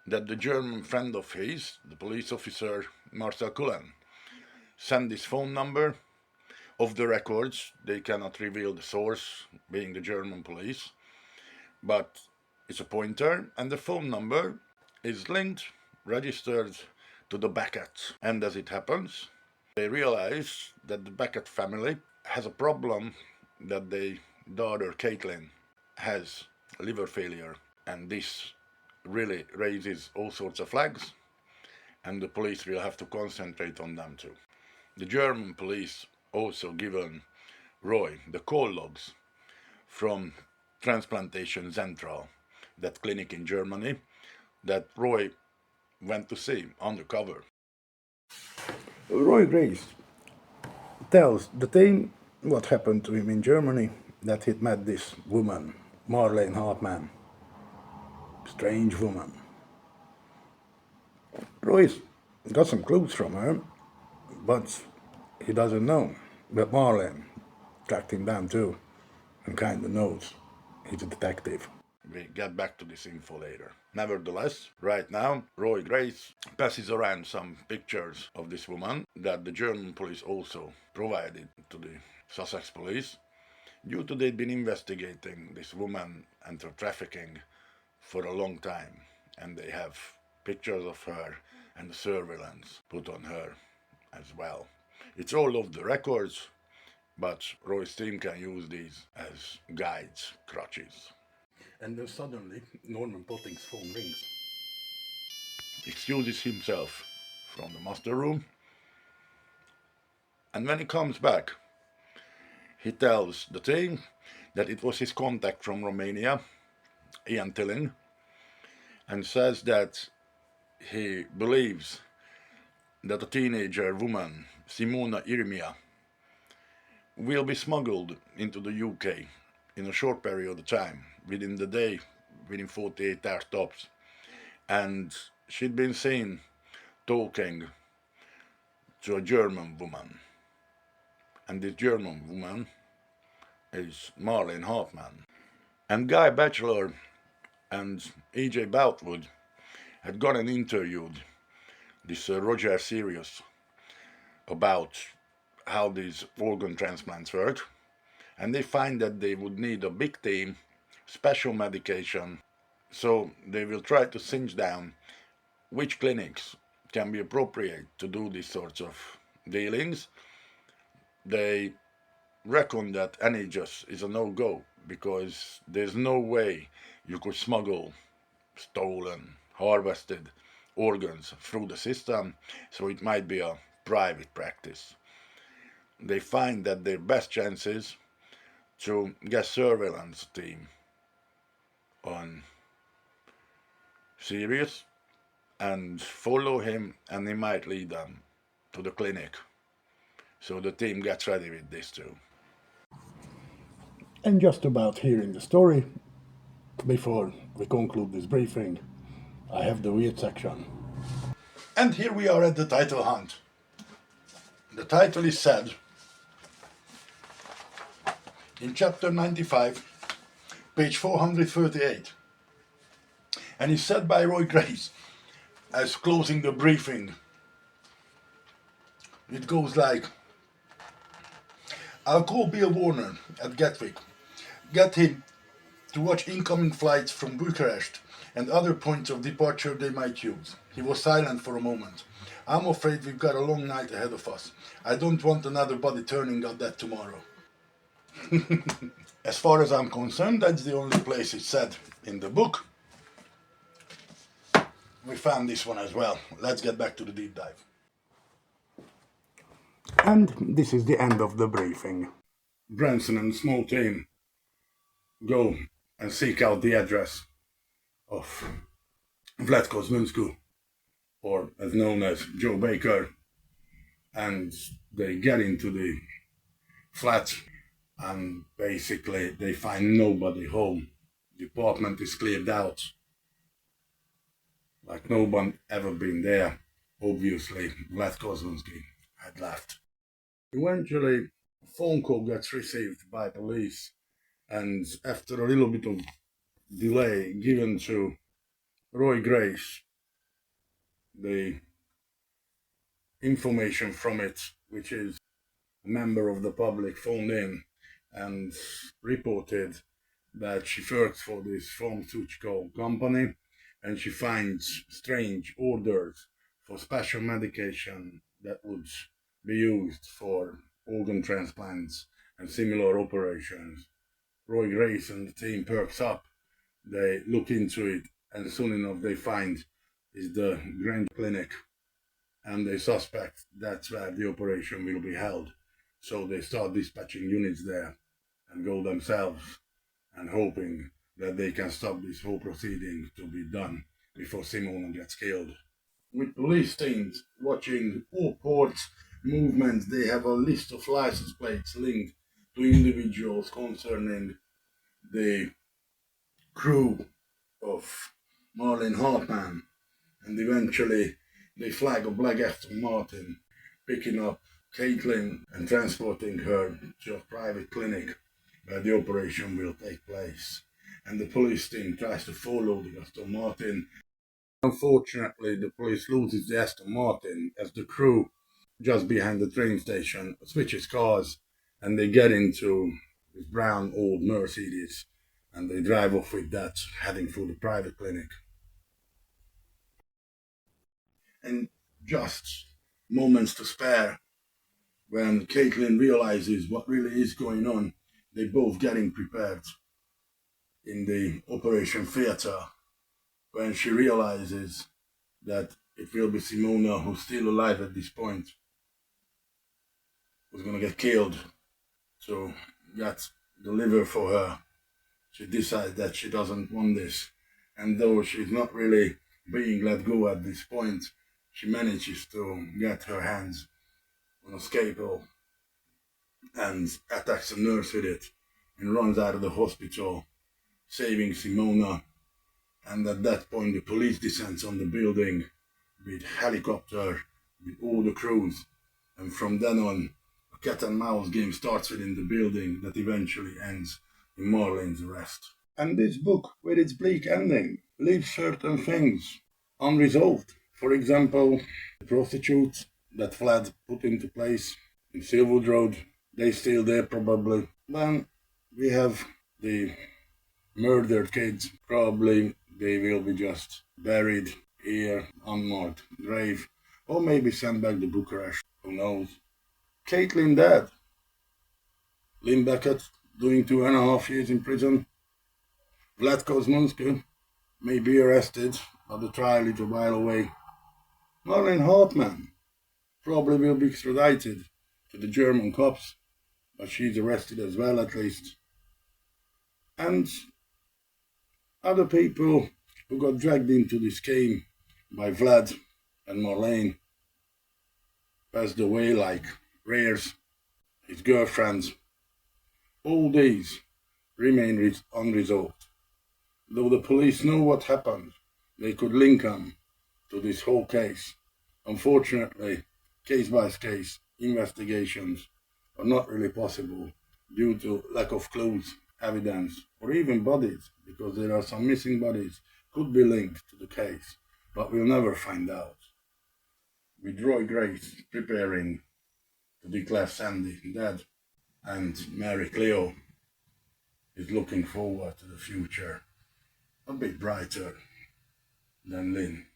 that the German friend of his, the police officer Marcel Cullen, sent his phone number. Of the records, they cannot reveal the source, being the German police, but it's a pointer, and the phone number is linked, registered to the Beckett. And as it happens, they realize that the Beckett family has a problem, that their daughter Caitlin has liver failure, and this really raises all sorts of flags, and the police will have to concentrate on them too. The German police also given Roy the call logs from Transplantation Central, that clinic in Germany that Roy went to see undercover. Roy Grace tells the team what happened to him in Germany, that he'd met this woman, Marlene Hartmann. Strange woman. Roy's got some clues from her, but he doesn't know that Marlene tracked him down too, and kinda knows he's a detective. We get back to this info later. Nevertheless, right now, Roy Grace passes around some pictures of this woman that the German police also provided to the Sussex police, due to they'd been investigating this woman and her trafficking for a long time, and they have pictures of her and the surveillance put on her as well. It's all off the records, but Roy's team can use these as guides, crutches. And then suddenly Norman Potting's phone rings. Excuses himself from the master room, and when he comes back, he tells the team that it was his contact from Romania, Ian Tilling, and says that he believes that a teenager woman, Simona Irmia, will be smuggled into the UK in a short period of time, within the day, within 48 hours tops. And she'd been seen talking to a German woman. And this German woman is Marlene Hartmann. And Guy Batchelor and E.J. Boutwood had gone and interviewed this Roger Sirius about how these organ transplants work, and they find that they would need a big team, special medication, so they will try to cinch down which clinics can be appropriate to do these sorts of dealings. They reckon that NHS is a no-go, because there's no way you could smuggle stolen, harvested organs through the system, so it might be a private practice. They find that their best chances to get surveillance team on Sirius and follow him, and he might lead them to the clinic. So the team gets ready with this too. And just about hearing the story, before we conclude this briefing, I have the weird section. And here we are at the title hunt. The title is said in chapter 95, page 438, and is said by Roy Grace as closing the briefing. It goes like, I'll call Bill Warner at Gatwick, get him to watch incoming flights from Bucharest and other points of departure they might use. He was silent for a moment. I'm afraid we've got a long night ahead of us. I don't want another body turning up that tomorrow. As far as I'm concerned, that's the only place it's said in the book. we found this one as well. Let's get back to the deep dive. And this is the end of the briefing. Branson and a small team go and seek out the address of Vlad Kozminsky, or as known as Joe Baker, and they get into the flat and basically they find nobody home. The apartment is cleared out, like no one ever been there. Obviously, Vlad Kozminsky had left. Eventually, a phone call gets received by police, and after a little bit of delay given to Roy Grace, the information from it, which is a member of the public, phoned in and reported that she works for this pharmaceutical company and she finds strange orders for special medication that would be used for organ transplants and similar operations. Roy Grace and the team perks up. They look into it, and soon enough they find is the Grand Clinic, and they suspect that's where the operation will be held. So they start dispatching units there and go themselves, and hoping that they can stop this whole proceeding to be done before Simona gets killed. With police teams watching all ports movements, they have a list of license plates linked to individuals concerning the crew of Marlene Hartman, and eventually they flag a black Aston Martin, picking up Caitlin and transporting her to a private clinic where the operation will take place. And the police team tries to follow the Aston Martin. Unfortunately, the police loses the Aston Martin as the crew, just behind the train station, switches cars and they get into this brown old Mercedes and they drive off with that, heading for the private clinic. And just moments to spare, when Caitlin realizes what really is going on, they both getting prepared in the operation theater, when she realizes that it will be Simona, who's still alive at this point, who's gonna get killed. So get the liver for her. She decides that she doesn't want this, and though she's not really being let go at this point, she manages to get her hands on a scalpel and attacks a nurse with it and runs out of the hospital, saving Simona. And at that point the police descends on the building with helicopter, with all the crews, and from then on a cat and mouse game starts within the building that eventually ends in Marlene's arrest. And this book, with its bleak ending, leaves certain things unresolved. For example, the prostitutes that Vlad put into place in Silverwood Road, they still there probably. Then we have the murdered kids. Probably they will be just buried here, unmarked grave, or maybe sent back to Bucharest, who knows. Caitlin dead. Lynn Beckett doing 2.5 years in prison. Vlad Kozminsky may be arrested, but the trial is a while away. Marlene Hartman probably will be extradited to the German cops, but she's arrested as well at least. And other people who got dragged into this game by Vlad and Marlene passed away, like Rares, his girlfriends. All these remain unresolved. Though the police know what happened, they could link them to this whole case. Unfortunately, case-by-case investigations are not really possible due to lack of clues, evidence, or even bodies, because there are some missing bodies could be linked to the case, but we'll never find out. With Roy Grace preparing to declare Sandy dead, and Mary Cleo is looking forward to the future, a bit brighter than Lynn.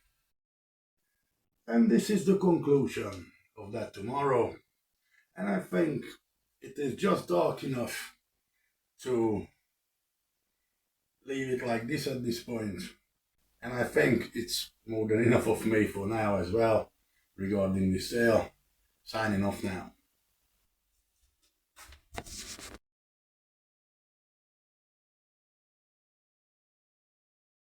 And this is the conclusion of that tomorrow. And I think it is just dark enough to leave it like this at this point. And I think it's more than enough of me for now as well regarding this sale. Signing off now.